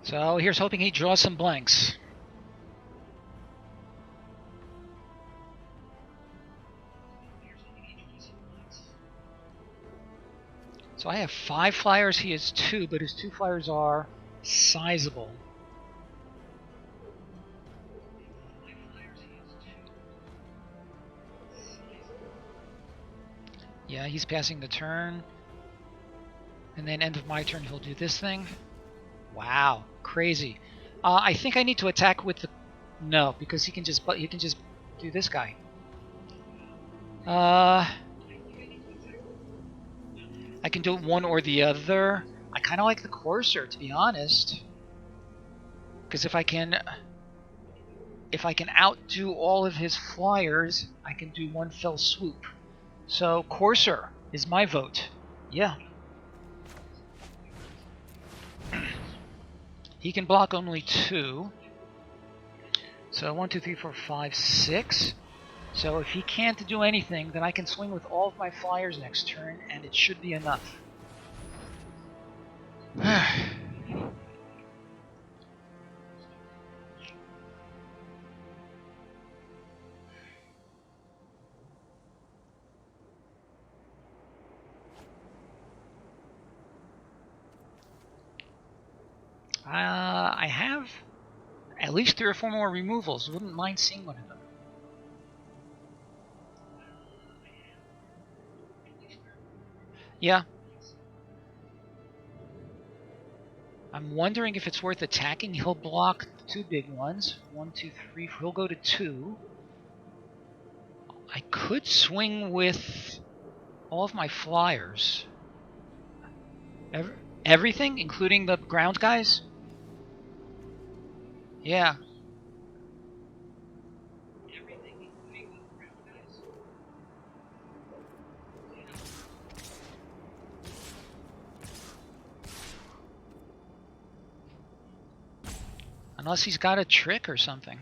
So here's hoping he draws some blanks. So I have 5 flyers, he has 2, but his 2 flyers are sizable. Yeah, he's passing the turn. And then end of my turn, he'll do this thing. Wow, crazy. I think I need to attack with the... No, because he can just do this guy. I can do one or the other. I kind of like the Courser, to be honest. Because if I can outdo all of his flyers, I can do one fell swoop. So Courser is my vote. Yeah. He can block only 2. So 1, 2, 3, 4, 5, 6. So if he can't do anything, then I can swing with all of my flyers next turn, and it should be enough. I have at least 3 or 4 more removals. Wouldn't mind seeing one of them. Yeah. I'm wondering if it's worth attacking. He'll block 2 big ones. 1, 2, 3. He'll go to 2. I could swing with all of my flyers. Everything, including the ground guys? Yeah. Unless he's got a trick or something.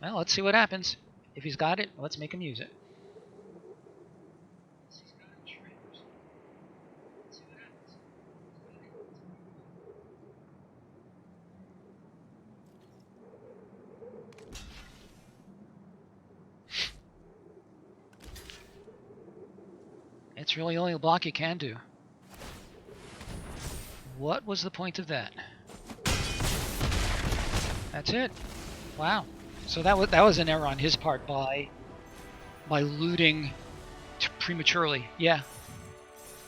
Well, let's see what happens. If he's got it, let's make him use it. It's really only a block you can do. What was the point of that? That's it. Wow. So that was an error on his part by looting prematurely. Yeah,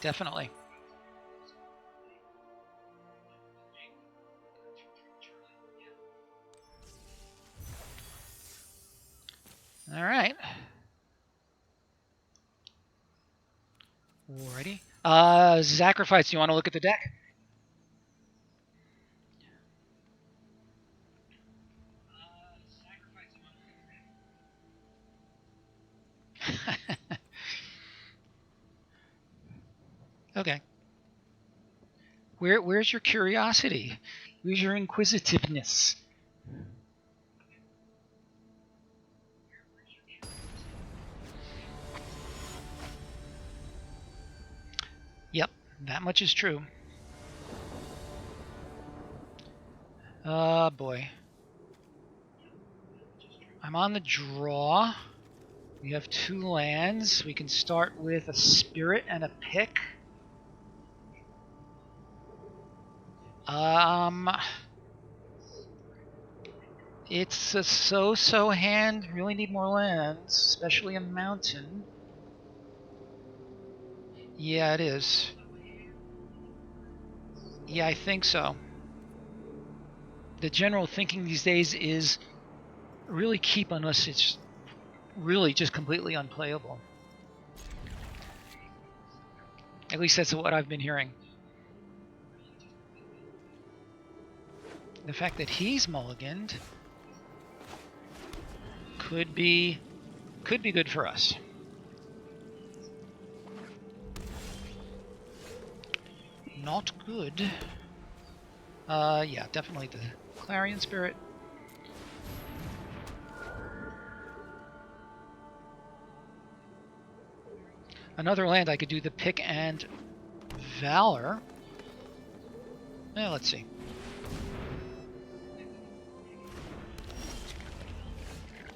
definitely. All right. Alrighty. Sacrifice. You want to look at the deck? Okay. Where's your curiosity? Where's your inquisitiveness? Yep, that much is true. Boy. I'm on the draw. We have 2 lands. We can start with a spirit and a pick. It's a so-so hand. Really need more lands, especially a mountain. Yeah, it is. Yeah, I think so. The general thinking these days is really keep unless it's really just completely unplayable. At least that's what I've been hearing. The fact that he's mulliganed could be good for us. Not good. Yeah, definitely the Clarion Spirit. Another land I could do the pick and Valor. Yeah, let's see.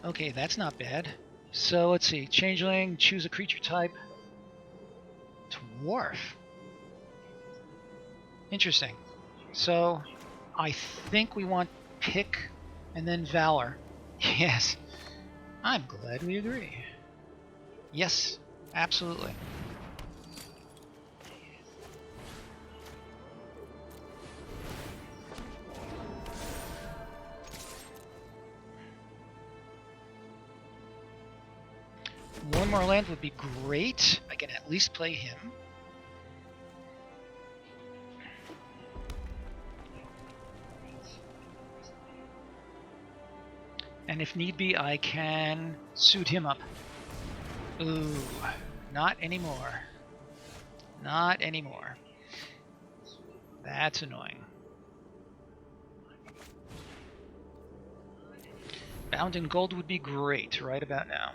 Okay, that's not bad. So let's see. Changeling, choose a creature type. Dwarf. Interesting. So I think we want pick and then Valor. Yes. I'm glad we agree. Yes, absolutely. One more land would be great. I can at least play him. And if need be, I can suit him up. Ooh, not anymore. Not anymore. That's annoying. Bound in gold would be great right about now.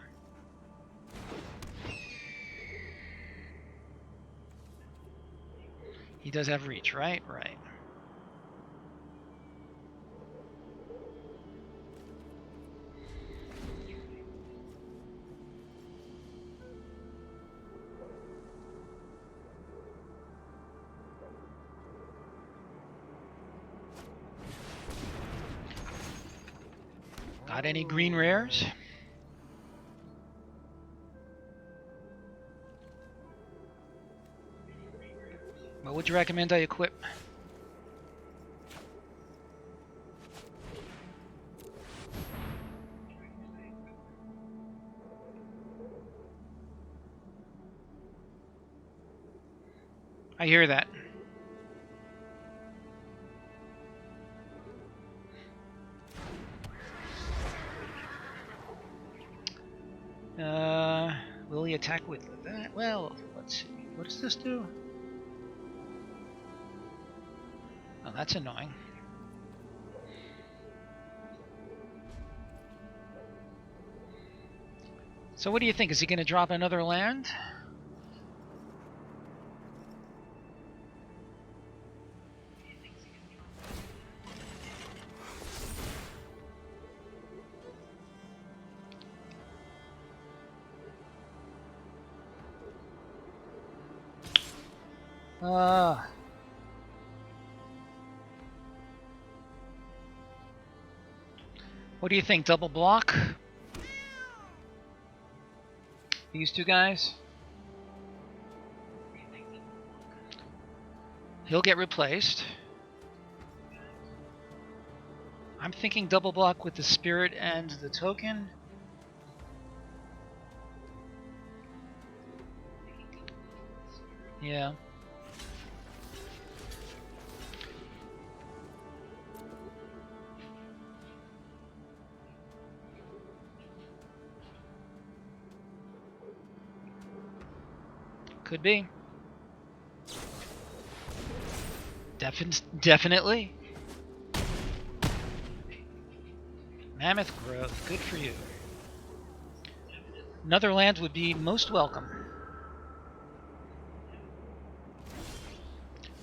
He does have reach, right? Right. Got any green rares? What would you recommend I equip? I hear that. Will he attack with that? Well, let's see. What does this do? Oh, that's annoying. So what do you think? Is he going to drop another land? What do you think? Double block? These 2 guys? He'll get replaced. I'm thinking double block with the spirit and the token. Yeah. Could be. Definitely. Mammoth growth. Good for you. Another land would be most welcome.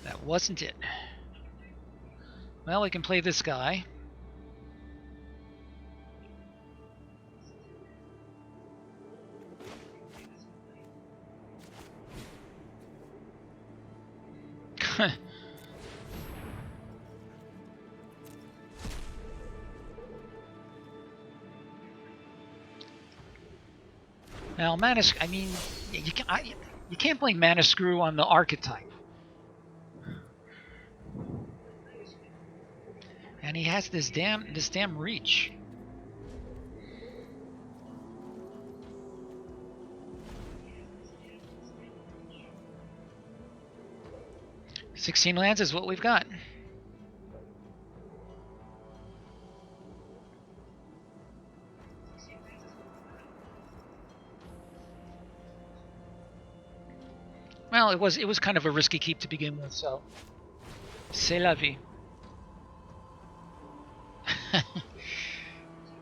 That wasn't it. Well, we can play this guy. Now, I mean, you can't blame Mana Screw on the archetype. And he has this damn reach. "16 lands is what we've got." Well, it was kind of a risky keep to begin with, so c'est la vie.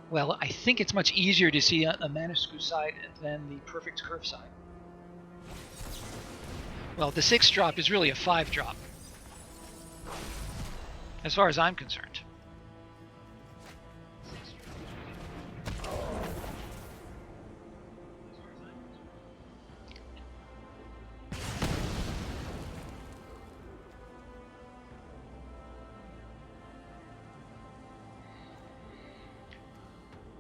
Well, I think it's much easier to see a Mana Screw side than the Perfect Curve side. Well, the 6 drop is really a 5 drop, as far as I'm concerned.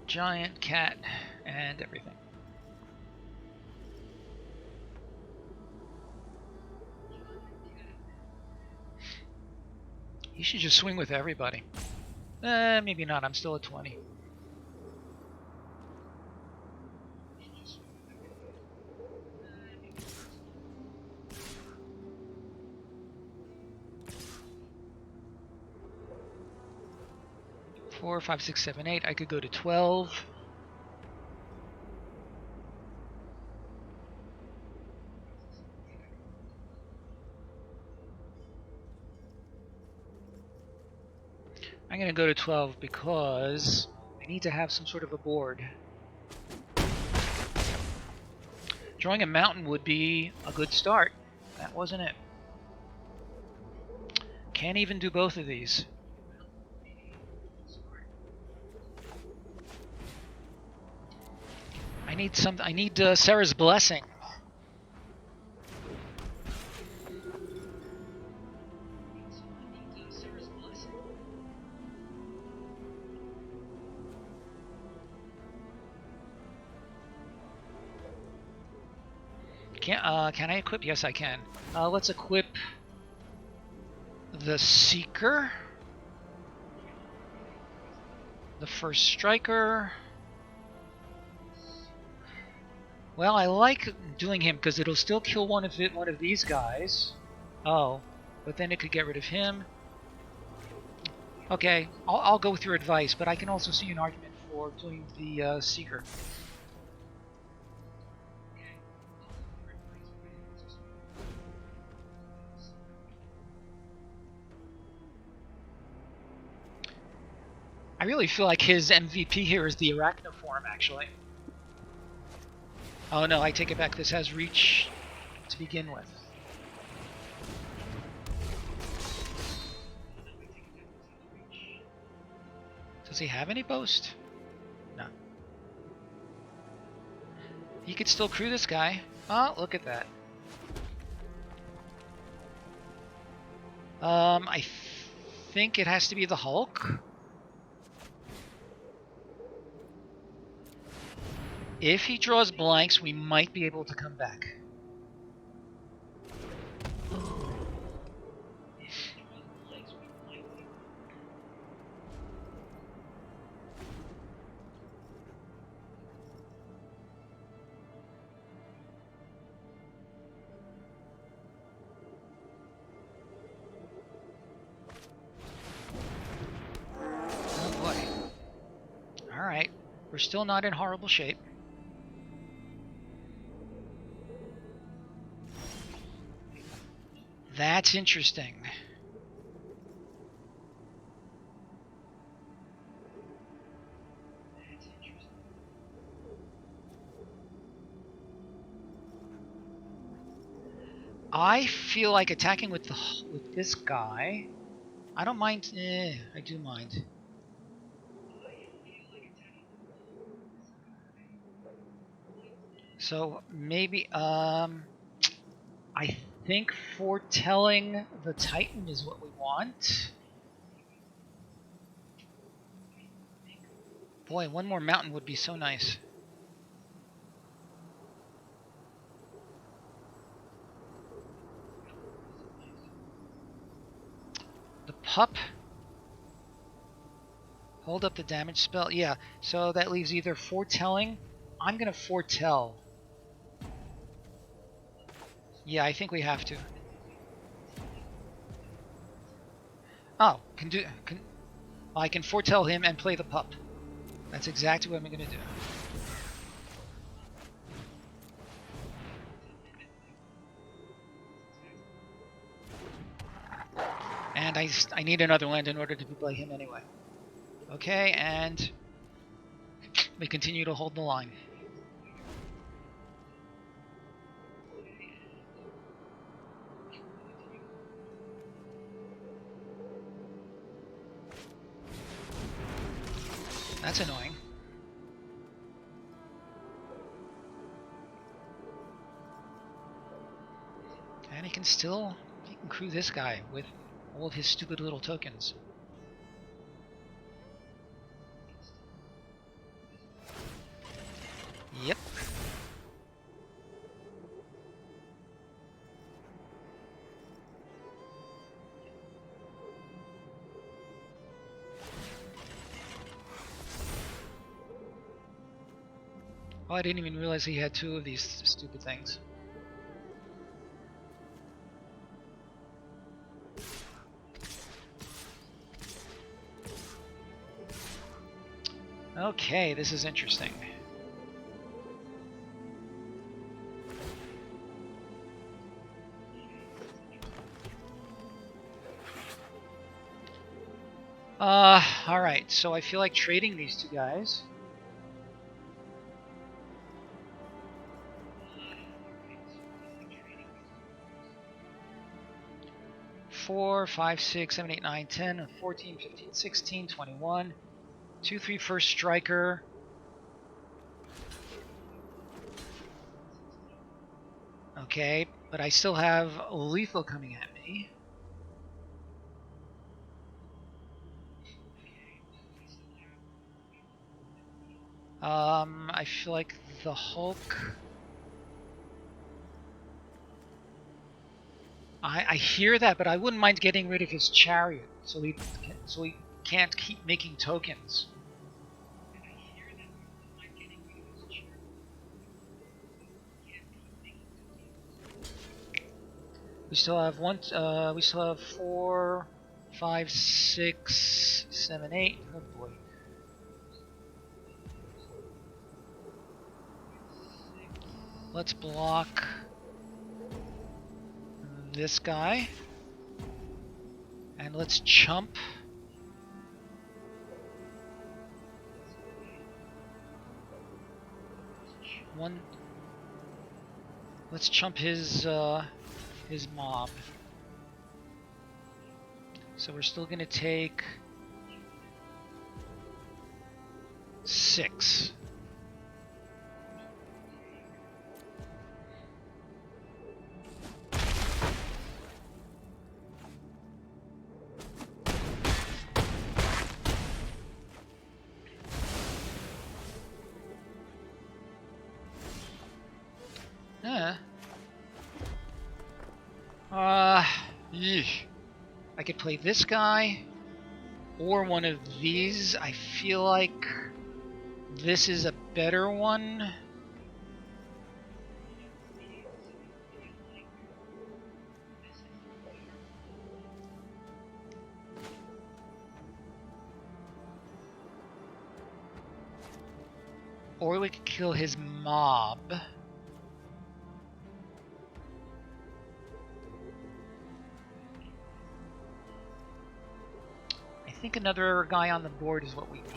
Giant cat and everything. You should just swing with everybody. Maybe not. I'm still at 20. Four, 5, 6, 7, 8. I could go to 12. I'm going to go to 12 because I need to have some sort of a board. Drawing a mountain would be a good start. That wasn't it. Can't even do both of these. I need Sarah's blessing. Can I equip? Yes, I can. Let's equip the Seeker, the First Striker. Well, I like doing him because it'll still kill one of these guys. Oh, but then it could get rid of him. Okay, I'll go with your advice, but I can also see an argument for doing the Seeker. I really feel like his MVP here is the Arachnoform, actually. Oh no, I take it back. This has reach to begin with. Does he have any boast? No. He could still crew this guy. Oh, look at that. I think it has to be the Hulk. If he draws blanks, we might be able to come back. Oh boy. Alright, we're still not in horrible shape. That's interesting. I feel like attacking with this guy. I don't mind. I do mind. So maybe I think foretelling the Titan is what we want. Boy, one more mountain would be so nice. The pup. Hold up the damage spell. Yeah, so that leaves either foretelling. I'm going to foretell. Yeah, I think we have to. Oh, I can foretell him and play the pup. That's exactly what I'm going to do. And I need another land in order to play him anyway. Okay, and we continue to hold the line. That's annoying. And he can crew this guy with all of his stupid little tokens. Yep. Oh, I didn't even realize he had two of these stupid things. Okay, this is interesting. Alright, so I feel like trading these two guys. Four, 5, 6, 7, 8, 9, 10, 14, 15, 16, 21. 2, 3 first striker. Okay, but I still have lethal coming at me. I feel like the Hulk. I hear that, but I wouldn't mind getting rid of his chariot, so he can't keep making tokens. We still have we still have 4, 5, 6, 7, 8. Oh boy. Let's block this guy. And let's chump. Let's chump his mob. So we're still gonna take 6. Yeesh. I could play this guy or one of these. I feel like this is a better one. Or we could kill his mob. I think another guy on the board is what we need.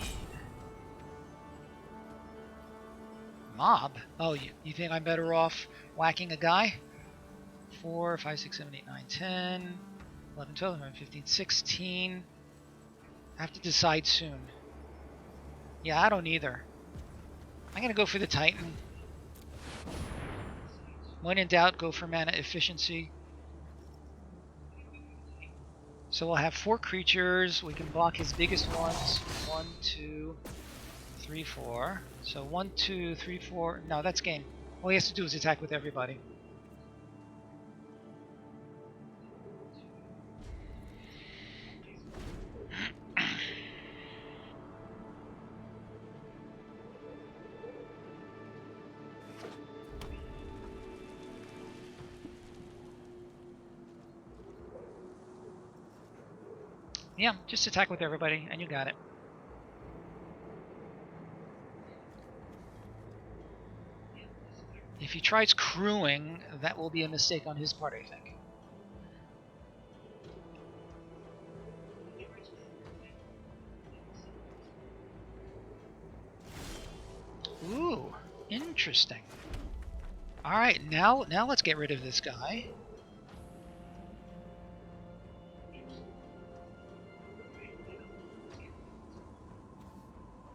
Mob? Oh, you think I'm better off whacking a guy? 4, 5, 6, 7, 8, 9, 10, 11, 12, 13, 15, 16. I have to decide soon. Yeah, I don't either. I'm gonna go for the Titan. When in doubt, go for mana efficiency. So we'll have 4 creatures. We can block his biggest ones. 1, 2, 3, 4. So 1, 2, 3, 4. No, that's game. All he has to do is attack with everybody. Yeah, just attack with everybody, and you got it. If he tries crewing, that will be a mistake on his part, I think. Ooh, interesting. All right, now let's get rid of this guy.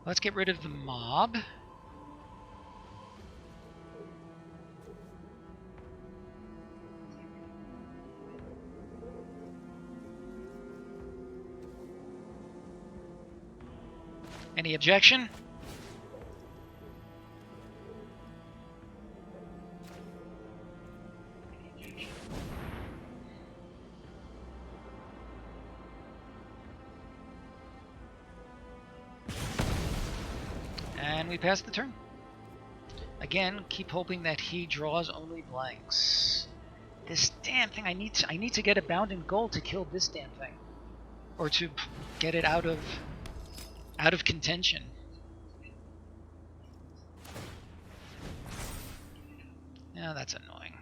Let's get rid of the mob. Any objection? And we pass the turn. Again, keep hoping that he draws only blanks. This damn thing, I need to get a bound in gold to kill this damn thing. Or to get it out of contention. Yeah, that's annoying.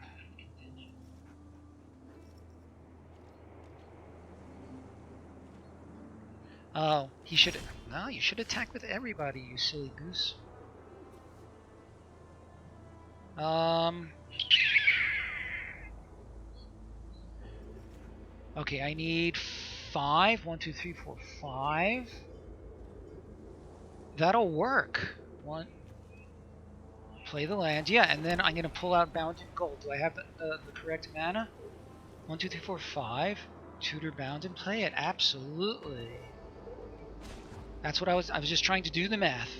Oh, he should... No, you should attack with everybody, you silly goose. Okay, I need 5. 1, 2, 3, 4, 5. That'll work. Play the land. Yeah, and then I'm going to pull out Bound in Gold. Do I have the correct mana? 1, 2, 3, 4, 5. Tutor Bound and play it. Absolutely. That's what I was just trying to do the math.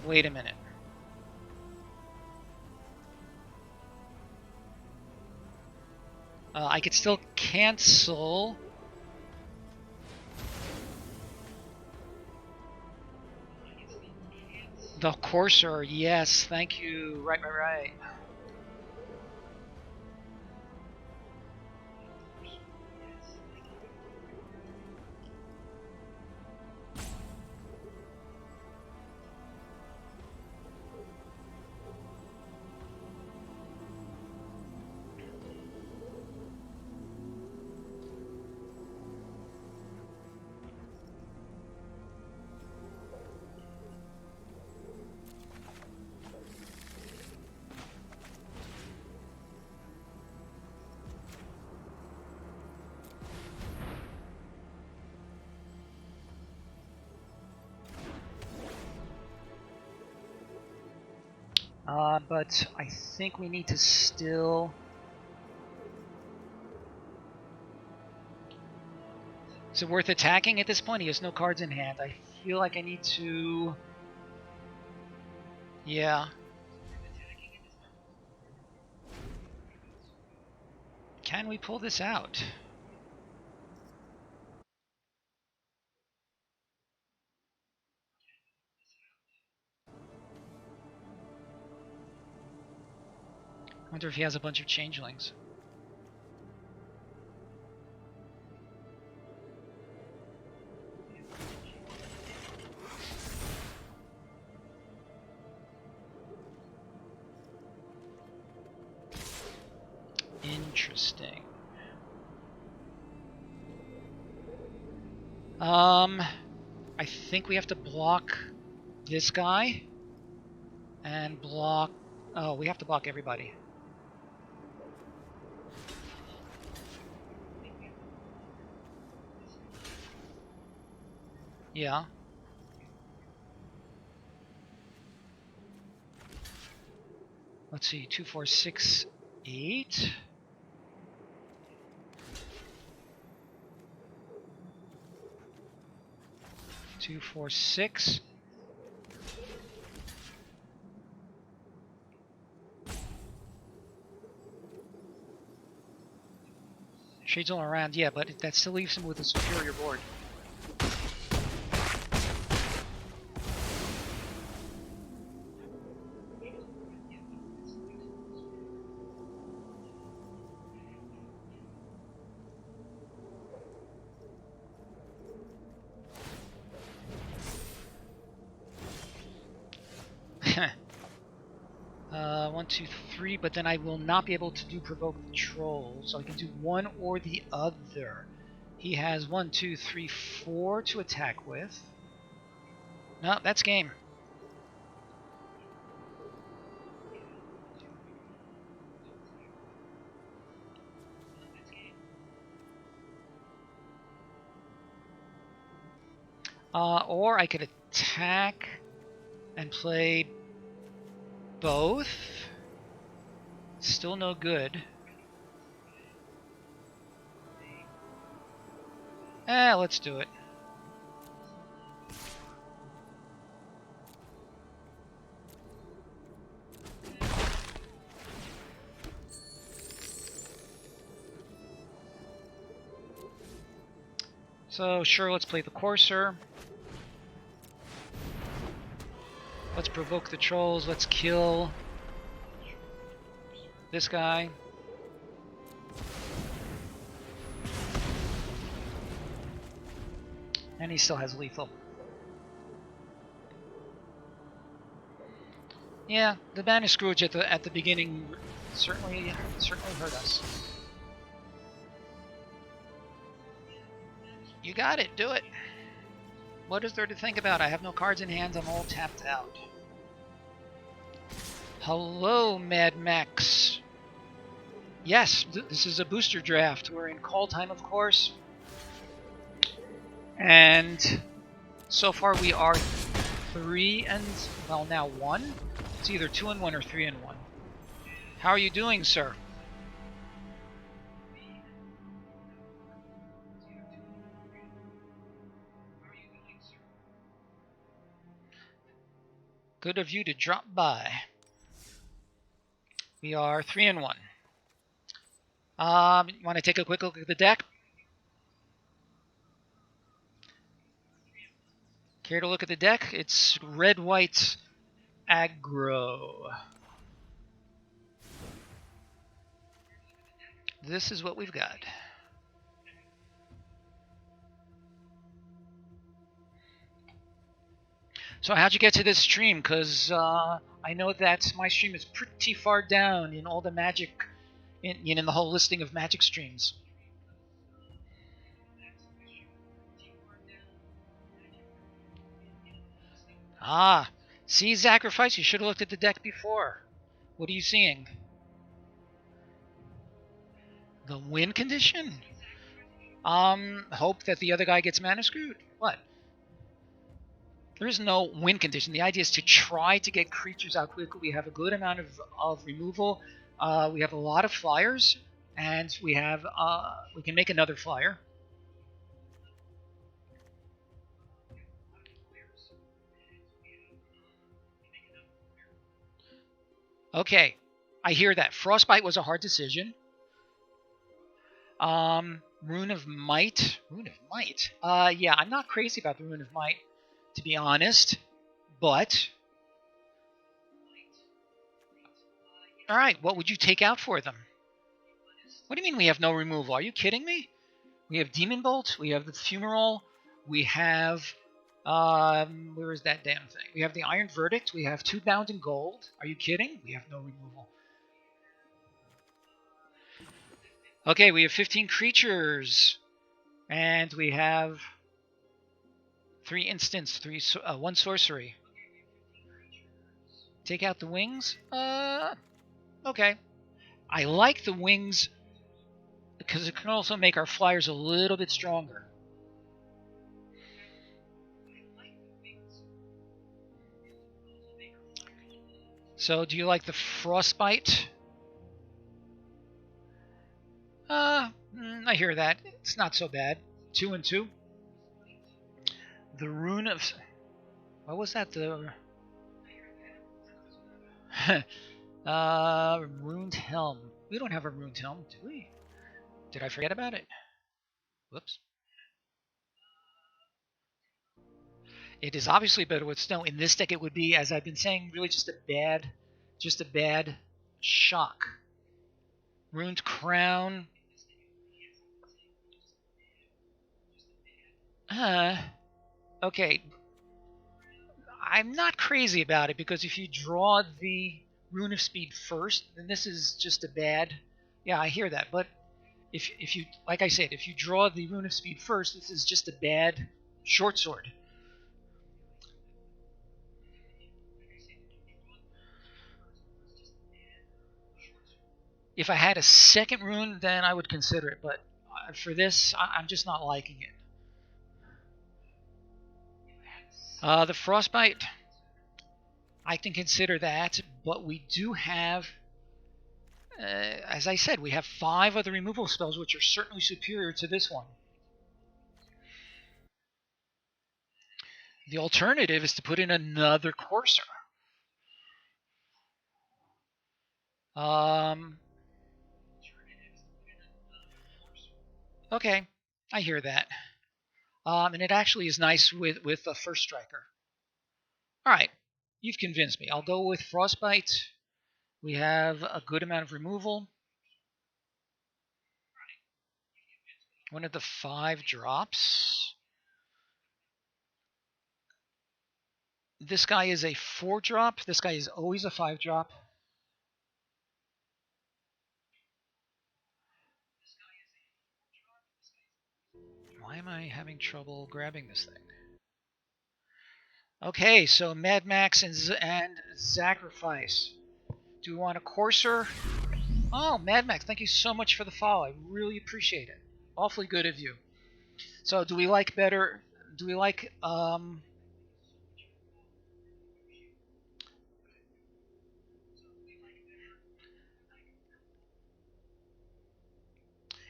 Wait a minute. I could still cancel. The Courser, yes, thank you. Right. But I think we need to still... Is it worth attacking at this point? He has no cards in hand. I feel like I need to... Yeah. Can we pull this out? I wonder if he has a bunch of changelings. Interesting. I think we have to block this guy and block... Oh, we have to block everybody. Yeah. Let's see, 2, 4, 6, 8. Two, 4, 6. Shades all around, yeah, but that still leaves him with a superior board. One, two, three, but then I will not be able to do provoke the troll, so I can do one or the other. He has 1, 2, 3, 4 to attack with. No, that's game. Or I could attack and play both. Still no good. Let's do it. So sure, let's play the Courser. Let's provoke the trolls. Let's kill this guy. And he still has lethal. Yeah, the Banner Scrooge at the beginning certainly hurt us. You got it. Do it. What is there to think about? I have no cards in hand. I'm all tapped out. Hello, Mad Max. Yes, this is a booster draft. We're in call time, of course. And so far we are 3 and, well, now 1. It's either 2 and 1 or 3 and 1. How are you doing, sir? Good of you to drop by. We are 3 and 1. Want to take a quick look at the deck? Care to look at the deck? It's red-white aggro. This is what we've got. So how'd you get to this stream? Because I know that my stream is pretty far down in all the Magic, in the whole listing of Magic streams. Ah, see, Sacrifice, you should have looked at the deck before. What are you seeing? The win condition? Hope that the other guy gets mana screwed? What? There is no win condition. The idea is to try to get creatures out quickly. We have a good amount of removal. We have a lot of flyers, and we can make another flyer. Okay, I hear that. Frostbite was a hard decision. Rune of Might. Rune of Might. Yeah, I'm not crazy about the Rune of Might, to be honest, but all right, what would you take out for them? What do you mean we have no removal? Are you kidding me? We have Demon Bolt, we have the Funeral, we have where is that damn thing? We have the Iron Verdict, we have 2 bound in gold. Are you kidding? We have no removal. Okay, we have 15 creatures, and we have 3 instants, 1 sorcery. Take out the wings? Okay. I like the wings because it can also make our flyers a little bit stronger. So, do you like the Frostbite? I hear that. It's not so bad. 2 and 2. The Rune of... What was that? The... Runed Helm. We don't have a Runed Helm, do we? Did I forget about it? Whoops. It is obviously better with snow. In this deck, it would be, as I've been saying, really just a bad shock. Ruined Crown. Okay. I'm not crazy about it because if you draw the Rune of Speed first, then this is just a bad. Yeah, I hear that. But if you, like I said, if you draw the Rune of Speed first, this is just a bad short sword. If I had a second rune, then I would consider it. But for this, I'm just not liking it. The Frostbite, I can consider that, but we do have, as I said, we have 5 other removal spells which are certainly superior to this one. The alternative is to put in another Courser. Okay, I hear that. And it actually is nice with a first striker. All right, you've convinced me. I'll go with Frostbite. We have a good amount of removal. One of the 5 drops. This guy is a 4 drop. This guy is always a 5 drop. Why am I having trouble grabbing this thing? Okay, so Mad Max and Sacrifice. Do we want a Courser? Oh, Mad Max, thank you so much for the follow. I really appreciate it. Awfully good of you. So, do we like better? Do we like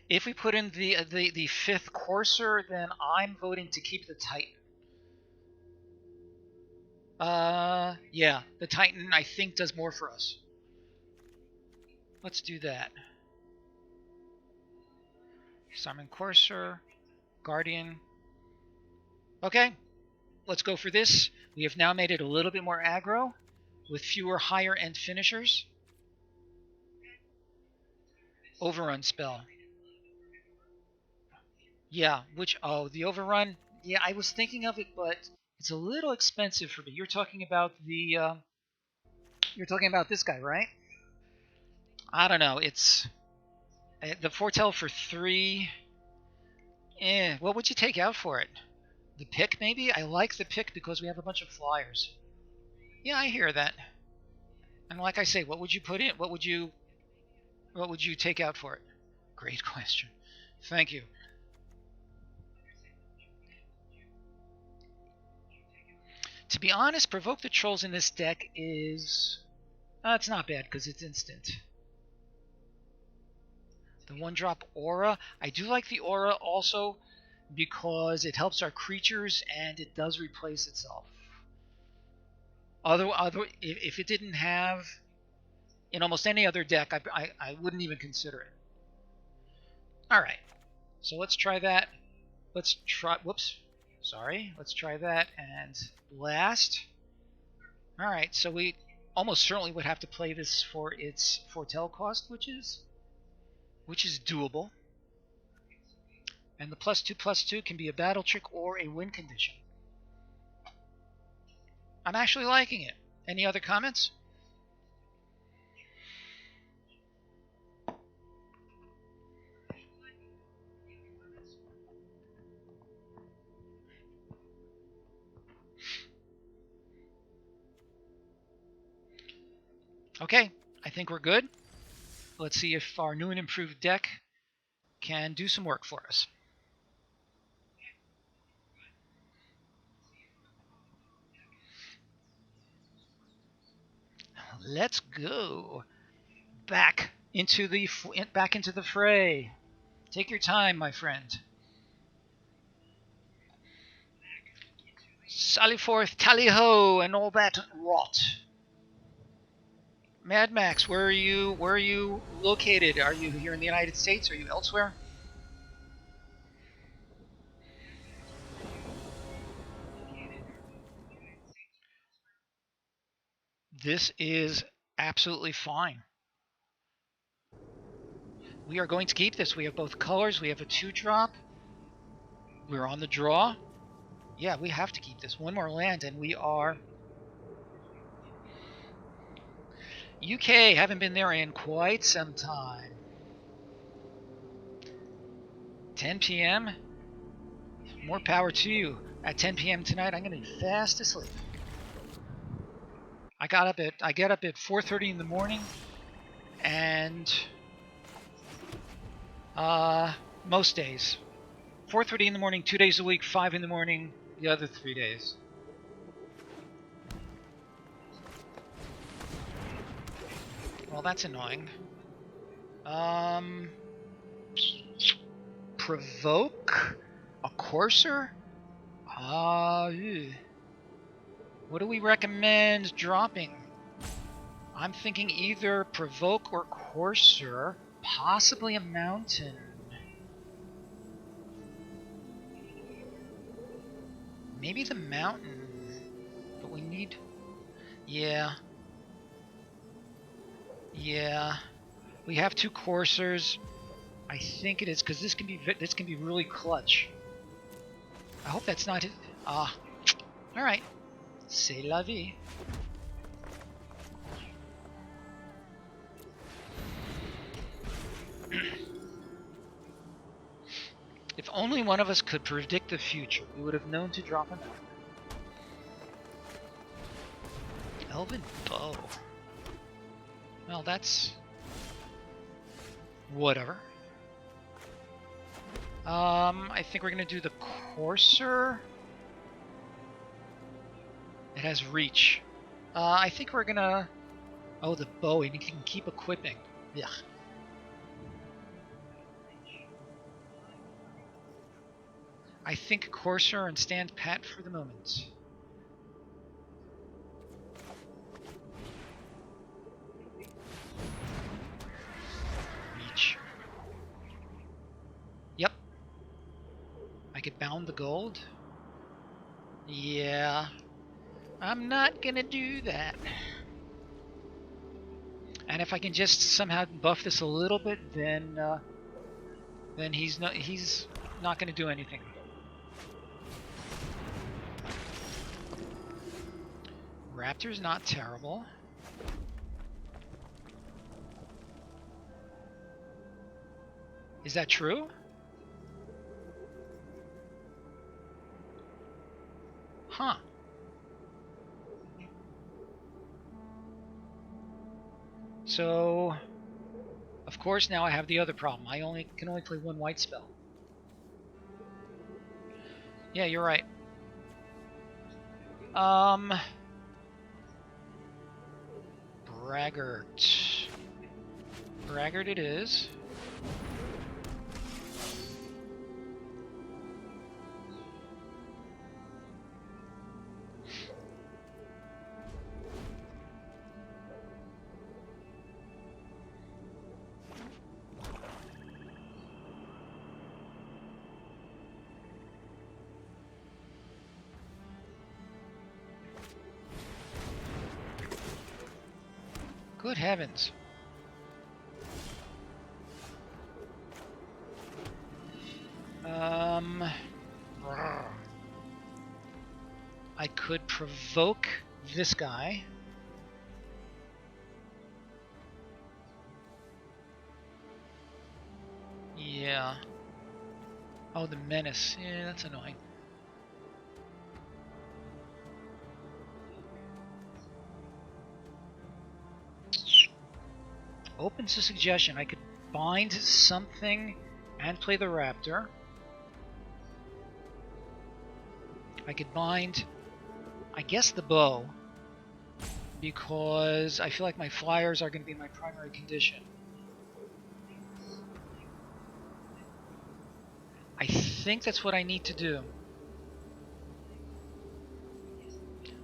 if we put in the 5th Courser, then I'm voting to keep the Titan. Yeah, the Titan I think does more for us. Let's do that. Simon Courser, Guardian. Okay, let's go for this. We have now made it a little bit more aggro with fewer higher end finishers. Overrun spell. Yeah, the overrun. Yeah, I was thinking of it, but it's a little expensive for me. You're talking about this guy, right? I don't know. It's the foretell for 3. What would you take out for it? The pick, maybe? I like the pick because we have a bunch of flyers. Yeah, I hear that. And like I say, what would you put in? What would you take out for it? Great question. Thank you. To be honest, Provoke the Trolls in this deck is... it's not bad because it's instant. The 1-drop Aura. I do like the Aura also because it helps our creatures and it does replace itself. If it didn't have... In almost any other deck, I wouldn't even consider it. Alright, so let's try that. Let's try... Whoops. Sorry. Let's try that and blast. Alright, so we almost certainly would have to play this for its foretell cost, which is doable. And the +2/+2 can be a battle trick or a win condition. I'm actually liking it. Any other comments? Okay, I think we're good. Let's see if our new and improved deck can do some work for us. Let's go. Back into the fray. Take your time, my friend. Sally forth, tally ho, and all that rot. Mad Max, where are you? Where are you located? Are you here in the United States? Are you elsewhere? This is absolutely fine. We are going to keep this. We have both colors. We have a 2-drop. We're on the draw. Yeah, we have to keep this. One more land, and we are... UK, haven't been there in quite some time. 10 p.m. More power to you. At 10 p.m. tonight, I'm going to be fast asleep. I get up at 4:30 in the morning, and most days, 4:30 in the morning, 2 days a week, 5 in the morning, the other 3 days. Well, that's annoying. Provoke a courser? What do we recommend dropping? I'm thinking either provoke or courser, possibly a mountain. Maybe the mountain, but we need... Yeah. We have 2 coursers. I think it is, because this can be really clutch. I hope that's not it. All right. C'est la vie. If only one of us could predict the future, we would have known to drop an Elven Bow. Well, that's... whatever. I think we're going to do the Courser. It has reach. I think we're going to... Oh, the bow, you can keep equipping. Yeah. I think Courser and stand pat for the moment. Reach. Yep. I could bound the gold. Yeah. I'm not gonna do that. And if I can just somehow buff this a little bit, then he's not gonna do anything. Raptor's not terrible. Is that true? Huh. So, of course, now I have the other problem. I can only play 1 white spell. Yeah, you're right. Braggart. Braggart it is. Good heavens. I could provoke this guy. Yeah. Oh, the menace. Yeah, that's annoying. Open to suggestion. I could bind something and play the raptor. I could bind, I guess, the bow. because I feel like my flyers are going to be my primary condition. I think that's what I need to do.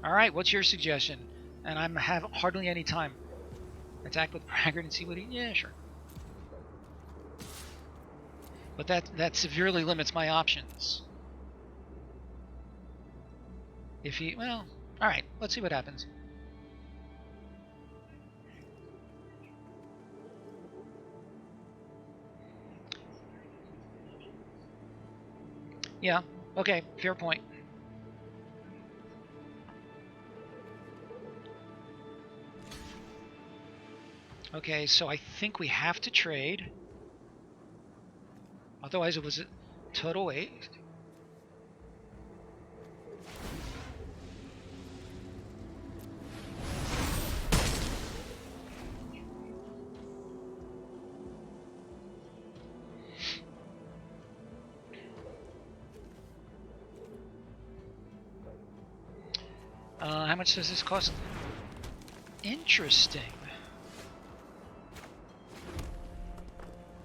Alright, what's your suggestion? And I have hardly any time. Attack with Braggart and see what he... Yeah, sure. But that severely limits my options. If he... Well, alright, let's see what happens. Yeah, okay, fair point. Okay, so I think we have to trade. Otherwise it was a total waste. How much does this cost? Interesting.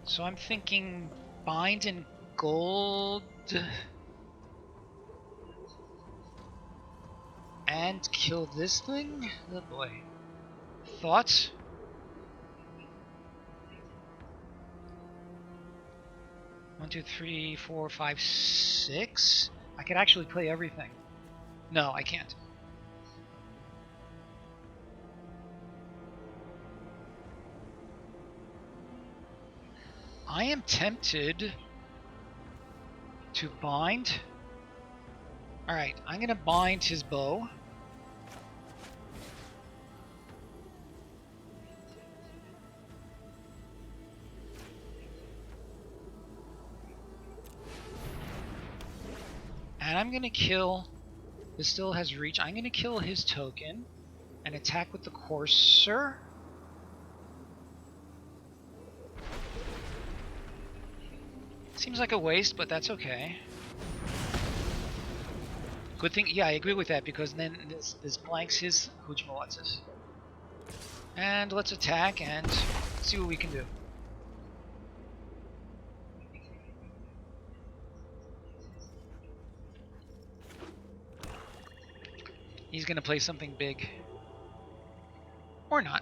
So I'm thinking bind in gold and kill this thing? Oh boy. Thoughts? One, two, three, four, five, six? I could actually play everything. No, I can't. I am tempted to bind. Alright, I'm going to bind his bow. And I'm going to kill... This still has reach. I'm going to kill his token and attack with the Courser. Seems like a waste, but that's okay. Good thing, yeah, I agree with that, because then this blanks his Hujmawatsis. And let's attack and see what we can do. He's gonna play something big. Or not.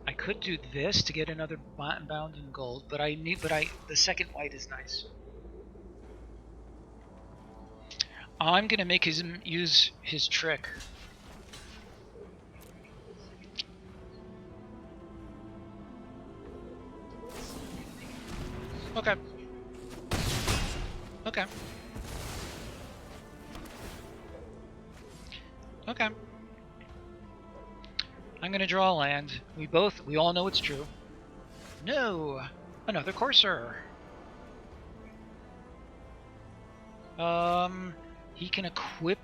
I could do this to get another bound in gold, but the second white is nice. I'm gonna make him use his trick. Okay. Okay. Okay. I'm gonna draw a land. We all know it's true. No! Another Courser! He can equip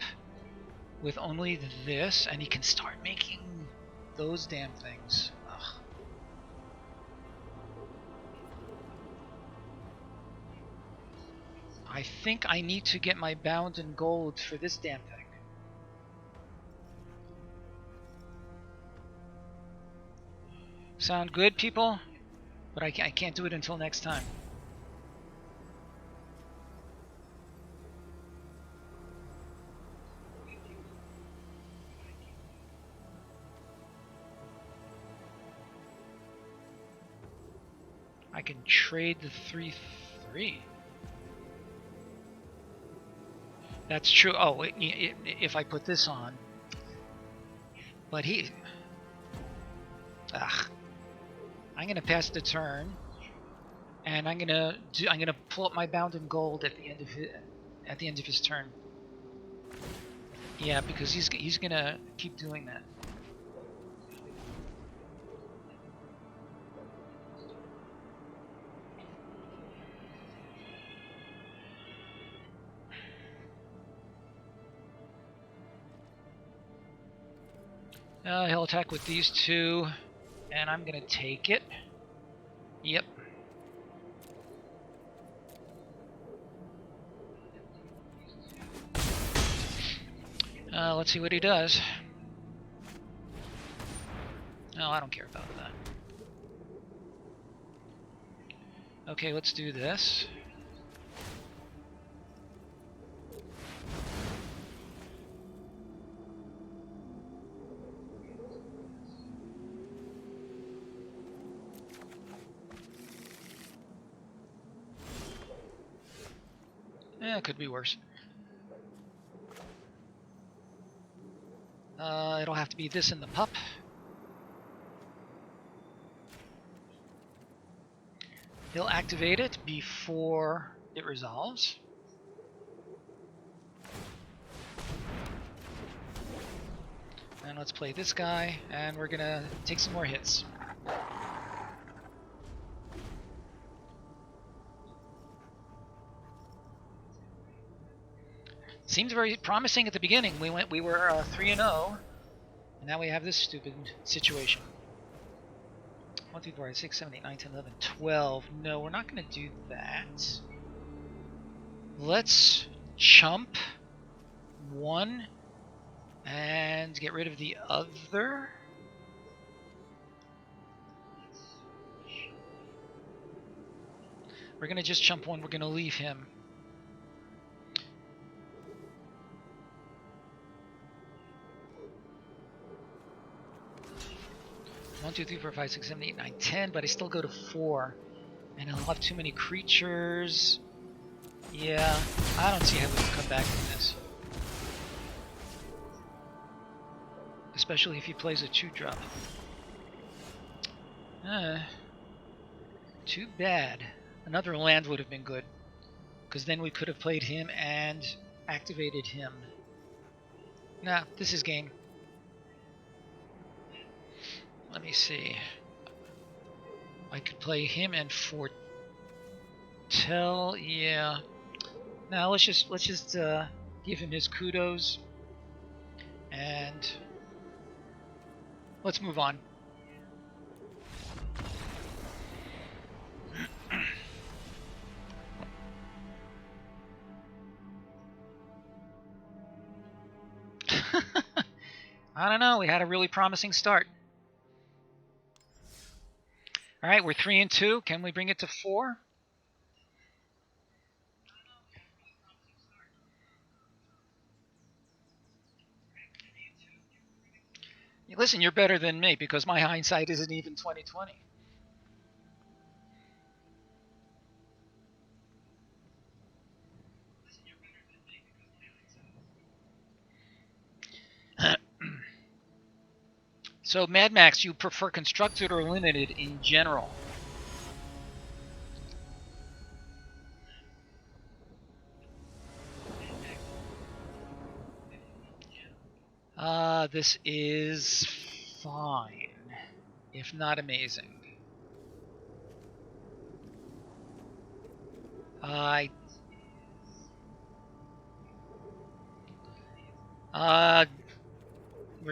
with only this, and he can start making those damn things. Ugh. I think I need to get my bound in gold for this damn thing. Sound good, people? But I can't do it until next time. I can trade the 3/3. That's true. Oh, if I put this on. But he... Ugh. I'm gonna pass the turn, and I'm gonna pull up my bound in gold at the end of his turn. Yeah, because he's gonna keep doing that. He'll attack with these two, and I'm gonna take it. Yep. Let's see what he does. No, I don't care about that. Okay, let's do this. Yeah, it could be worse. It'll have to be this and the pup. He'll activate it before it resolves. And let's play this guy, and we're gonna take some more hits. Seems very promising at the beginning. We were 3-0, and now we have this stupid situation. 1, 2, 4, 5, 6, 7, 8, 9, 10, 11, 12. No, we're not going to do that. Let's chump one and get rid of the other. We're going to just chump one. We're going to leave him. One, 2, 3, 4, 5, 6, 7, 8, 9, 10, but I still go to 4. And I'll have too many creatures. Yeah, I don't see how we can come back from this. Especially if he plays a 2-drop. Too bad. Another land would have been good. Because then we could have played him and activated him. Nah, this is game. Let me see. I could play him and foretell. Yeah. Now let's just give him his kudos, and let's move on. I don't know. We had a really promising start. All right, we're 3-2. Can we bring it to 4? Listen, you're better than me because my hindsight isn't even 20/20. So, Mad Max, you prefer constructed or limited in general? This is fine, if not amazing. We're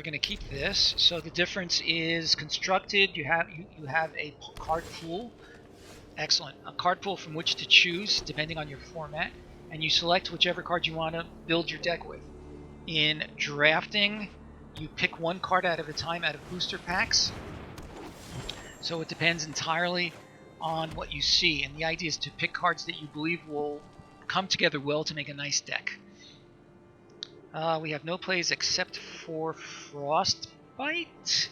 going to keep this. So the difference is constructed. You have a card pool. Excellent. A card pool from which to choose depending on your format, and you select whichever card you want to build your deck with. In drafting, you pick one card out of a time out of booster packs. So it depends entirely on what you see, and the idea is to pick cards that you believe will come together well to make a nice deck. We have no plays except for Frostbite.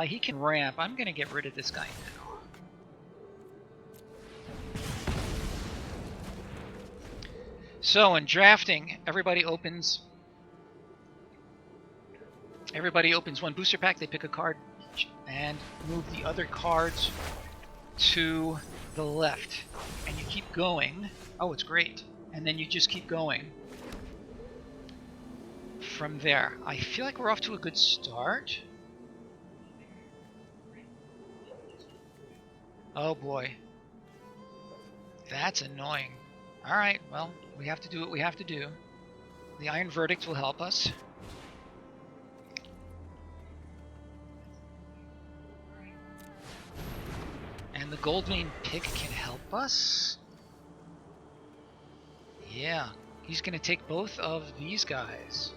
He can ramp. I'm going to get rid of this guy now. So in drafting, everybody opens one booster pack. They pick a card and move the other cards to the left, and you keep going. Oh, it's great. And then you just keep going from there. I feel like we're off to a good start. Oh boy. That's annoying. Alright, well, we have to do what we have to do. The Iron Verdict will help us. And the Goldvein pick can help us. Yeah, he's going to take both of these guys.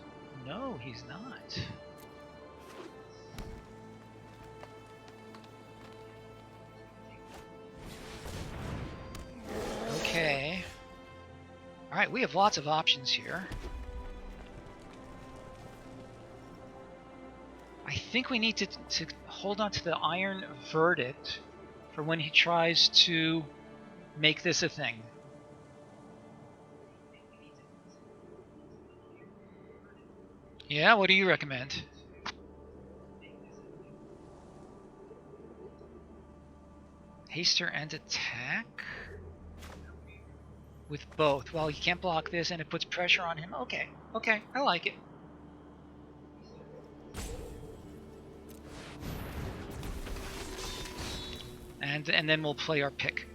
No, he's not. Okay. Alright, we have lots of options here. I think we need to hold on to the iron verdict for when he tries to make this a thing. Yeah, what do you recommend? Haster and attack? With both. Well, he can't block this and it puts pressure on him. Okay, okay, I like it. And then we'll play our pick.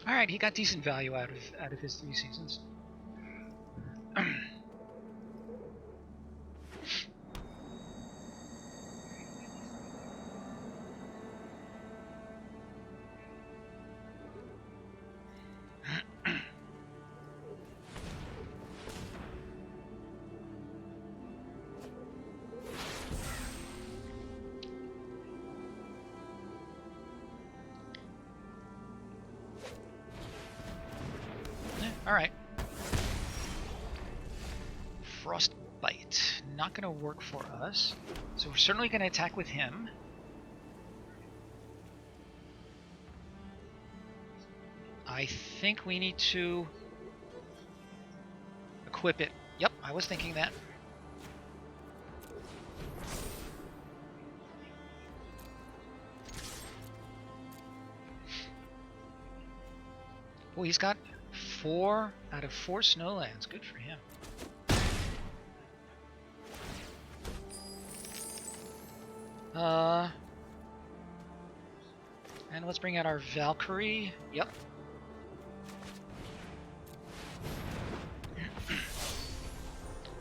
All right, he got decent value out of his 3 seasons. All right. Frostbite, not going to work for us. So we're certainly going to attack with him. I think we need to equip it. Yep, I was thinking that. Well, he's got 4 out of 4 snowlands. Good for him. And let's bring out our Valkyrie. Yep.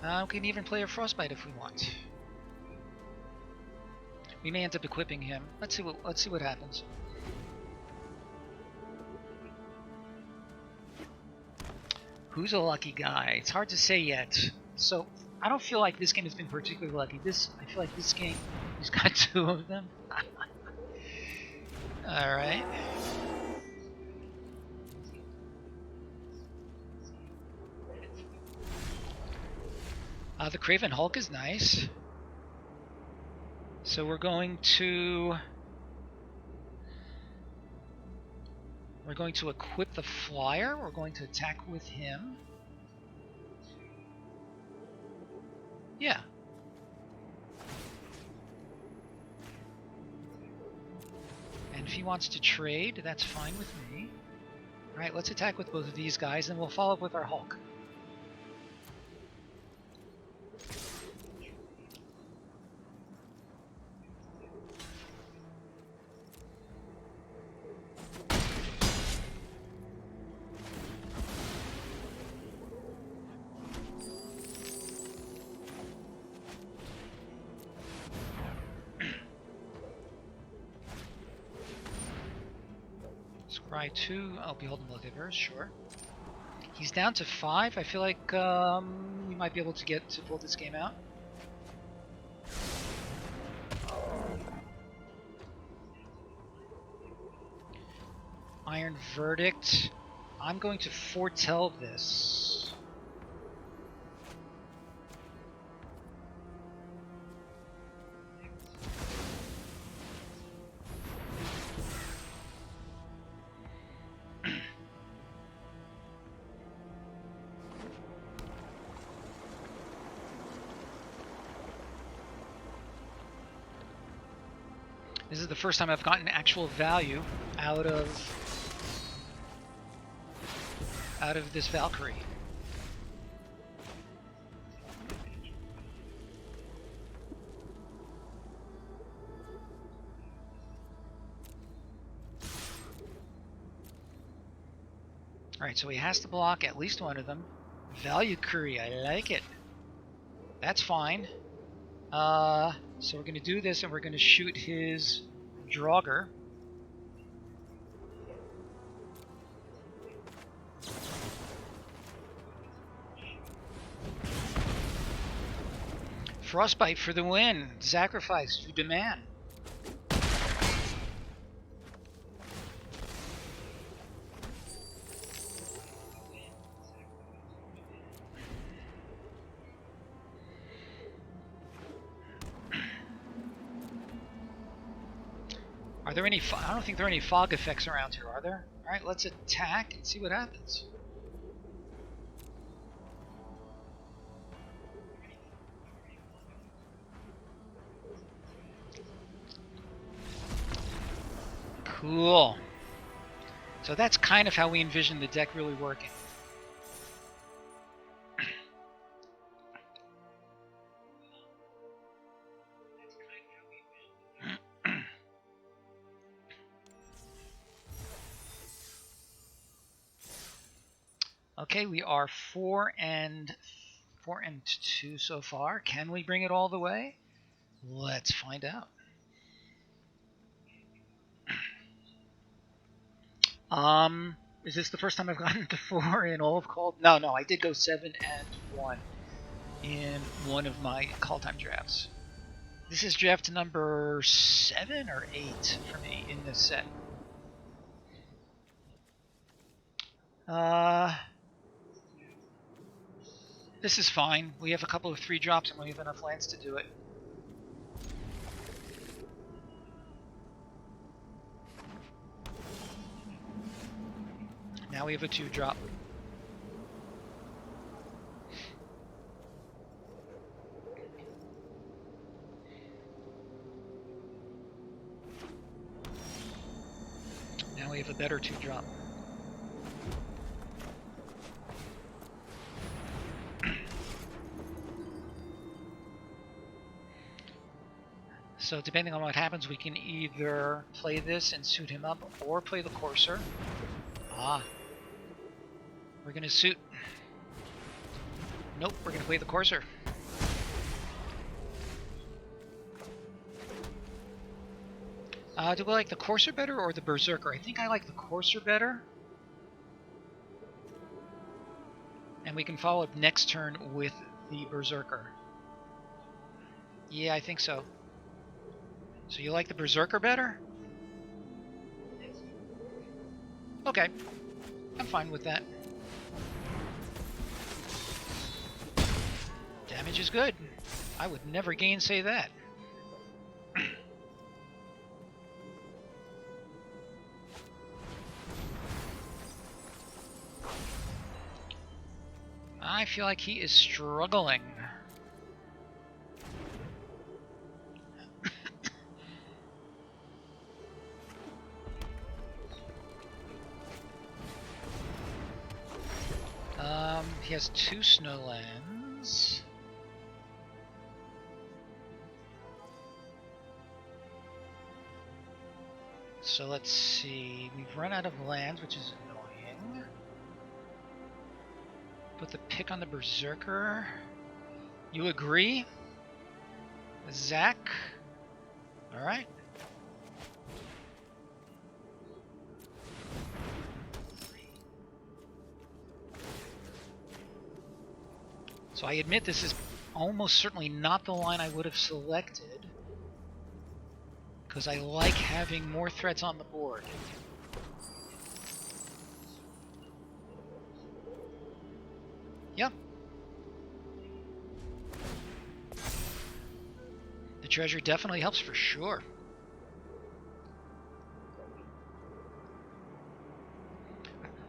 We can even play a Frostbite if we want. We may end up equipping him. Let's see what happens. Who's a lucky guy? It's hard to say yet. So I don't feel like this game has been particularly lucky. I feel like this game, he's got 2 of them. All right. The Craven Hulk is nice. So we're going to equip the Flyer. We're going to attack with him. Yeah. And if he wants to trade, that's fine with me. Alright, let's attack with both of these guys, and we'll follow up with our Hulk. Scry 2, I'll be holding Multiverse, sure. He's down to 5. I feel like we might be able to pull this game out. Iron Verdict. I'm going to foretell this. This is the first time I've gotten actual value out of this Valkyrie. Alright, so he has to block at least one of them. Value curry, I like it. That's fine. So we're going to do this and we're going to shoot his Draugr. Frostbite for the win. Sacrifice you demand. Are there any? I don't think there are any fog effects around here, are there? All right, let's attack and see what happens. Cool. So that's kind of how we envision the deck really working. Okay, we are 4-2 so far. Can we bring it all the way? Let's find out. Is this the first time I've gotten to 4 in all of Call? No, I did go 7-1 in one of my call time drafts. This is draft number 7 or 8 for me in this set. This is fine. We have a couple of 3 drops and we have enough lands to do it. Now we have a 2-drop. Now we have a better 2-drop. So depending on what happens, we can either play this and suit him up or play the Courser. We're going to suit. Nope, we're going to play the Courser. Do I like the Courser better or the Berserker? I think I like the Courser better. And we can follow up next turn with the Berserker. Yeah, I think so. So you like the Berserker better? Okay. I'm fine with that. Damage is good. I would never gainsay that. I feel like he is struggling. He has 2 snowlands. So let's see. We've run out of lands, which is annoying. Put the pick on the Berserker. You agree? Zach? Alright. So I admit this is almost certainly not the line I would have selected, because I like having more threats on the board. Yep. The treasure definitely helps for sure.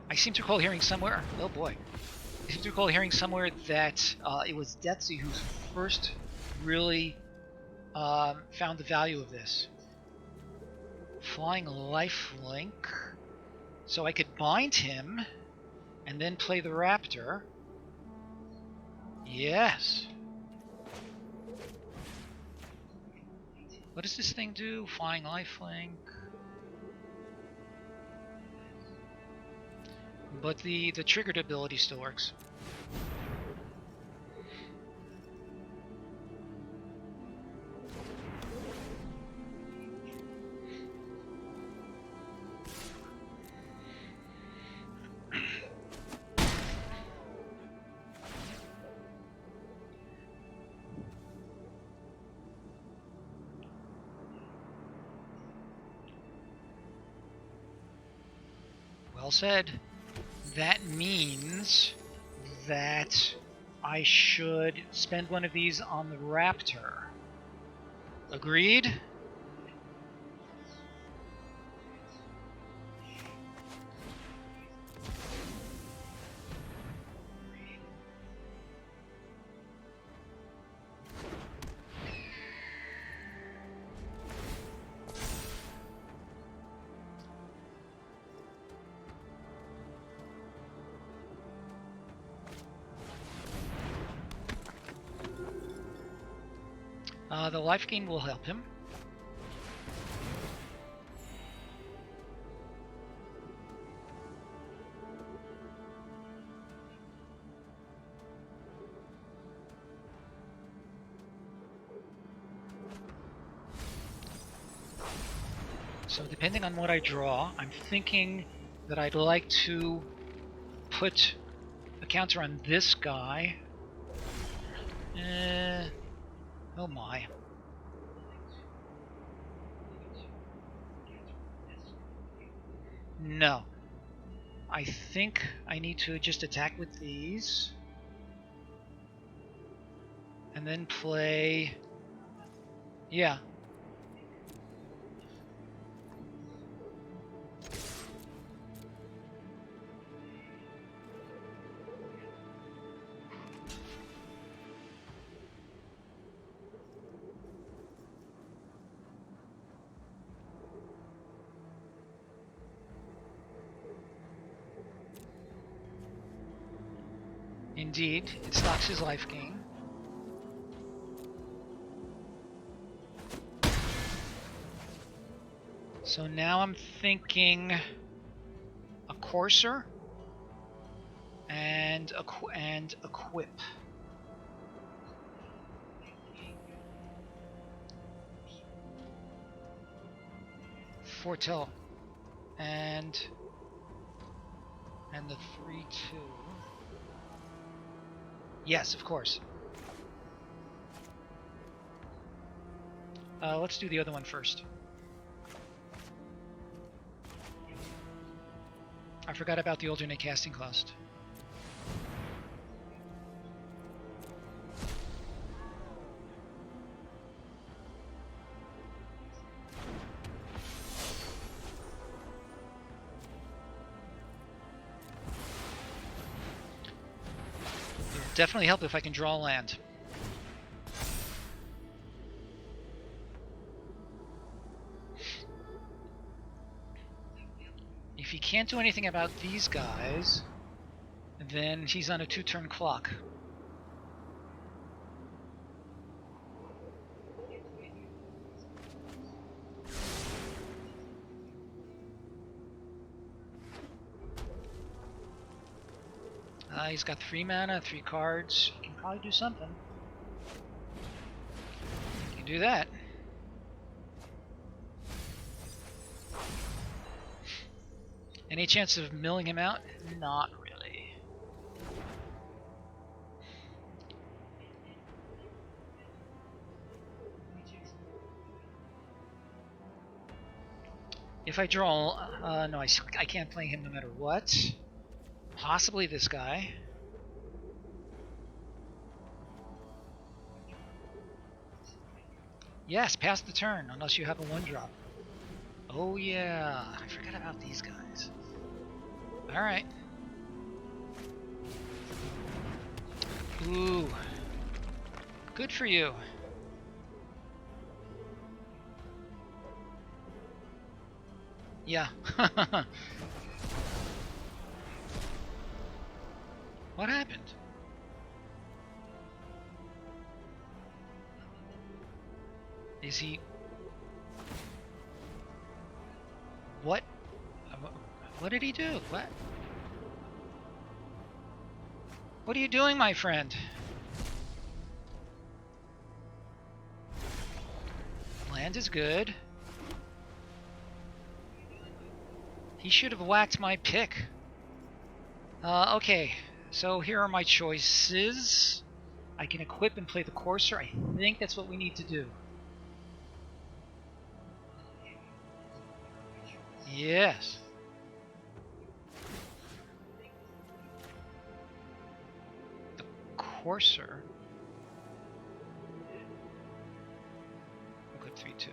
I seem to recall hearing somewhere, oh boy, I seem to recall hearing somewhere that it was Detsy who first really found the value of this. Flying lifelink, so I could bind him and then play the Raptor. Yes. What does this thing do? Flying lifelink. but the triggered ability still works. Well said. That means that I should spend one of these on the raptor. Agreed? The life gain will help him. So depending on what I draw, I'm thinking that I'd like to put a counter on this guy. Oh my. No. I think I need to just attack with these. And then play... Yeah. Indeed, it stops his life gain. So now I'm thinking a courser and equip. Foretell and the 3/2. Yes, of course. Let's do the other one first. I forgot about the alternate casting cost. It'll definitely help if I can draw land. If he can't do anything about these guys, then he's on a 2-turn clock. He's got 3 mana, 3 cards. He can probably do something. He can do that. Any chance of milling him out? Not really. If I draw... no, I can't play him no matter what. Possibly this guy. Yes, pass the turn, unless you have a 1-drop. Oh yeah, I forgot about these guys. Alright. Ooh. Good for you. Yeah. What happened? Is he... What? What did he do? What? What are you doing, my friend? Land is good. He should have whacked my pick. Okay, so here are my choices. I can equip and play the Courser. I think that's what we need to do. Yes. The Courser. Equip 3-2.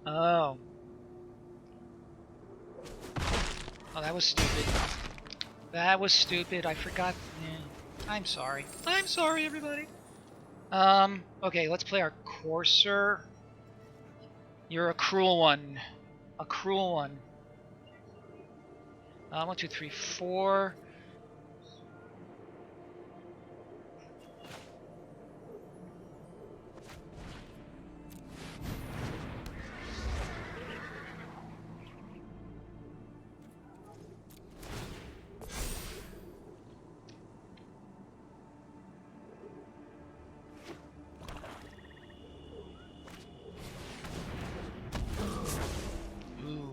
Oh. Oh, that was stupid. That was stupid. I forgot. I'm sorry. I'm sorry, everybody. Okay, let's play our Courser. You're a cruel one. A cruel one. 1, 2, 3, 4. Ooh.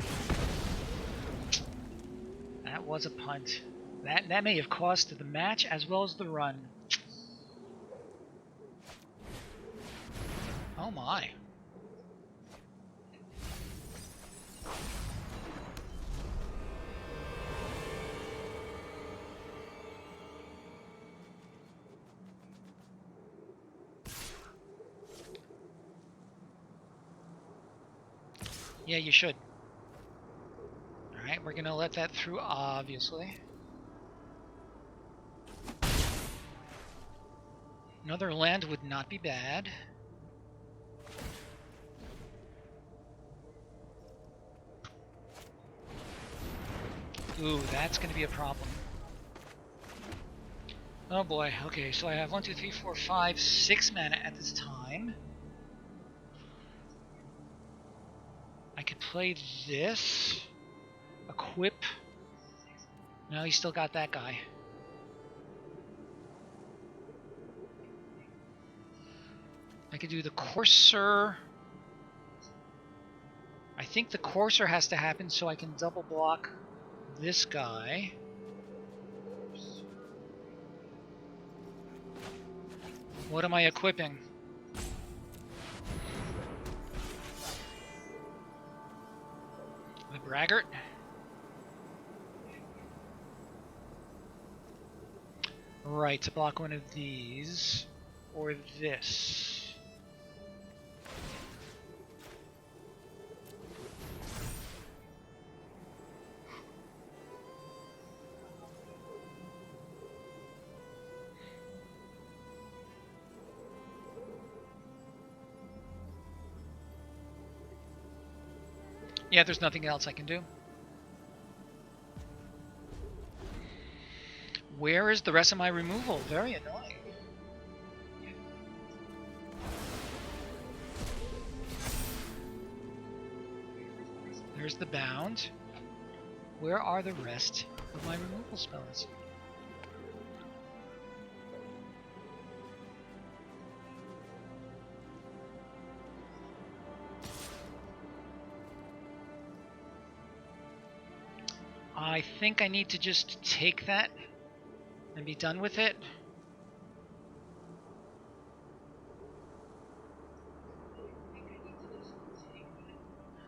That was a punt. That may have cost the match as well as the run. Oh my. Yeah, you should. Alright, we're gonna let that through, obviously. Another land would not be bad. Ooh, that's gonna be a problem. Oh boy, okay, so I have 1, 2, 3, 4, 5, 6 mana at this time. I could play this. Equip. No, he's still got that guy. I could do the Courser. I think the Courser has to happen so I can double block this guy. What am I equipping? The Braggart? Right, to block one of these. Or this. Yeah, there's nothing else I can do. Where is the rest of my removal? Very annoying. There's the bound. Where are the rest of my removal spells? I think I need to just take that and be done with it.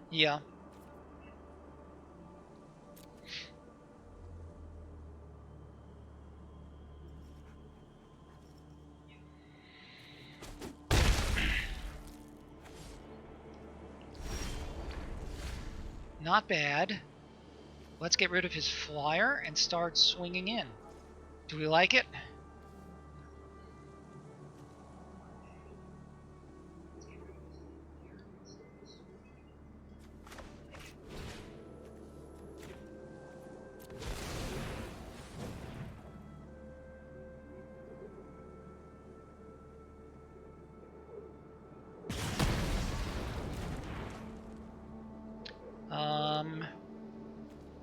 Yeah. Not bad. Let's get rid of his flyer and start swinging in. Do we like it?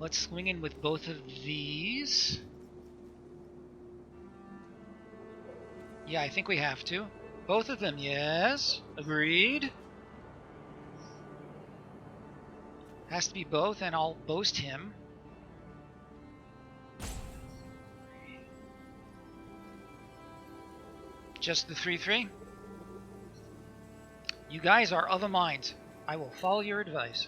let's swing in with both of these. Yeah, I think we have to. Both of them, yes. Agreed. Has to be both, and I'll boast him. Just the 3-3? You guys are of a mind. I will follow your advice.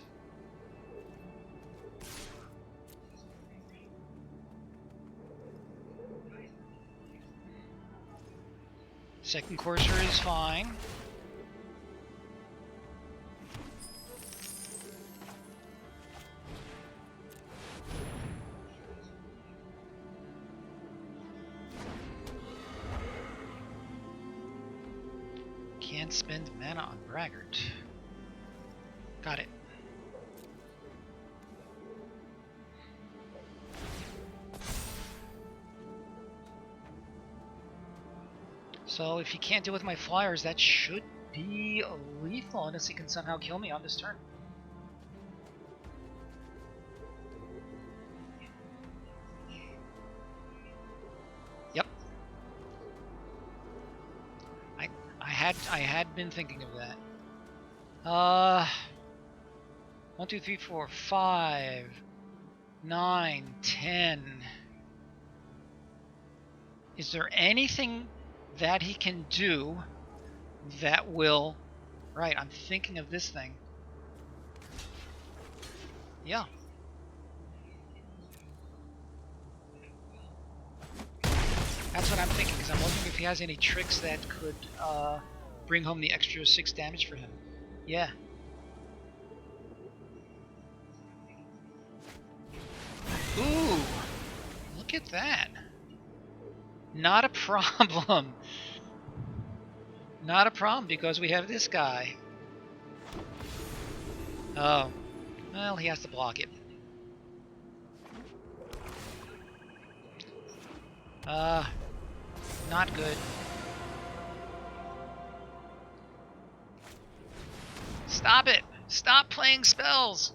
Second courser is fine. Can't spend mana on Braggart. Got it. So if he can't deal with my flyers, that should be lethal unless he can somehow kill me on this turn. Yep. I had been thinking of that. 1, 2, 3, 4, 5, 9, 10. Is there anything that he can do that will... Right, I'm thinking of this thing. Yeah. That's what I'm thinking, because I'm wondering if he has any tricks that could bring home the extra 6 damage for him. Yeah. Ooh! Look at that. Not a problem. Not a problem, because we have this guy. Oh. Well, he has to block it. Not good. Stop it! Stop playing spells!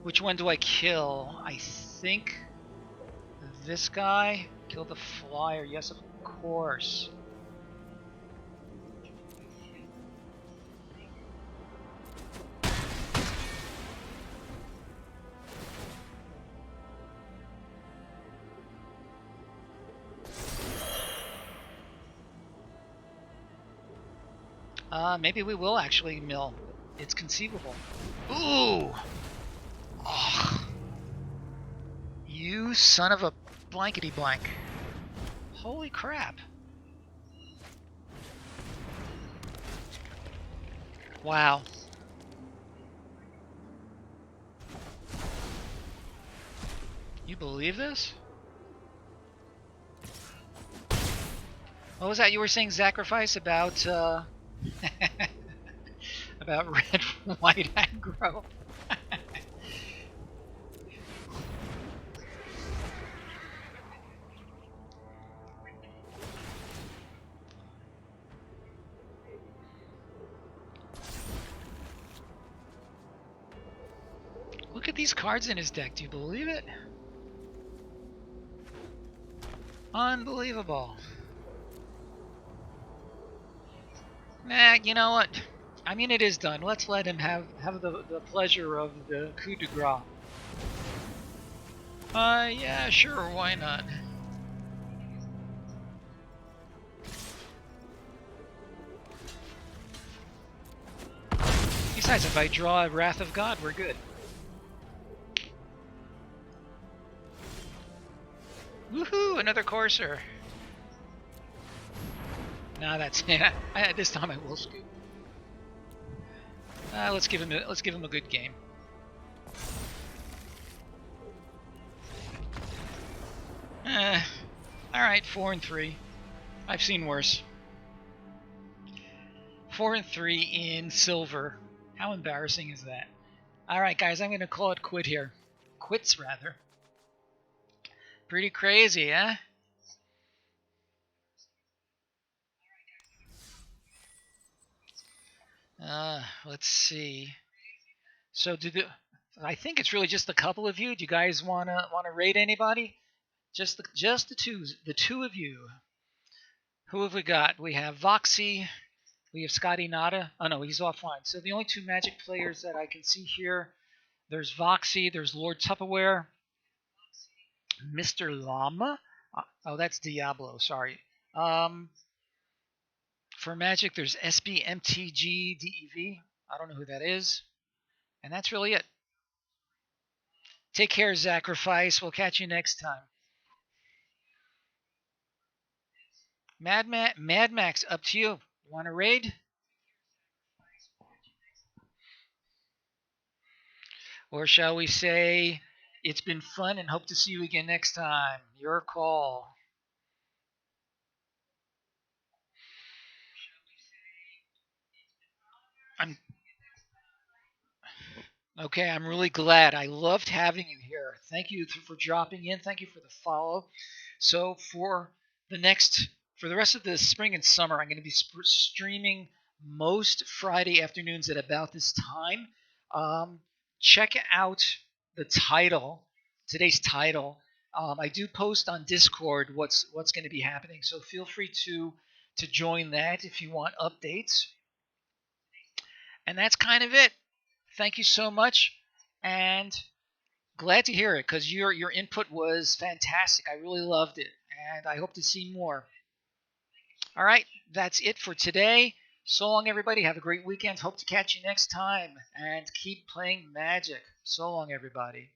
Which one do I kill? I think this guy. Kill the flyer. Yes, of course. Maybe we will actually mill. It's conceivable. Ooh! Oh. You son of a blankety blank. Holy crap. Wow. You believe this? What was that you were saying, Sacrifice, about about red white aggro? Look at these cards in his deck. Do you believe it? Unbelievable. Nah, you know what? I mean, it is done. Let's let him have the pleasure of the coup de grace. Yeah, sure, why not? Besides, if I draw Wrath of God, we're good. Woohoo! Another courser. Nah, that's it. This time I will scoop. Let's give him a good game. All right, 4-3. I've seen worse. 4-3 in silver. How embarrassing is that? All right, guys, I'm going to call it quit here. Quits, rather. Pretty crazy, huh? Let's see. So I think it's really just a couple of you. Do you guys wanna rate anybody? Just the two of you. Who have we got? We have Voxy. We have Scotty Nada. Oh no, he's offline. So the only two Magic players that I can see here, there's Voxy, there's Lord Tupperware, Mr. Llama. Oh, that's Diablo. Sorry. For Magic, there's SBMTGDEV. I don't know who that is, and that's really it. Take care, Sacrifice. We'll catch you next time. Mad Max, up to you. Want to raid? Or shall we say, it's been fun and hope to see you again next time? Your call. I'm okay. I'm really glad. I loved having you here. Thank you for dropping in. Thank you for the follow. So for the rest of the spring and summer, I'm going to be streaming most Friday afternoons at about this time. Um, Check out the title, today's title. I do post on Discord what's going to be happening, so feel free to join that if you want updates. And that's kind of it. Thank you so much, and glad to hear it because your input was fantastic. I really loved it, and I hope to see more. All right, that's it for today. So long, everybody. Have a great weekend. Hope to catch you next time, and keep playing Magic. So long, everybody.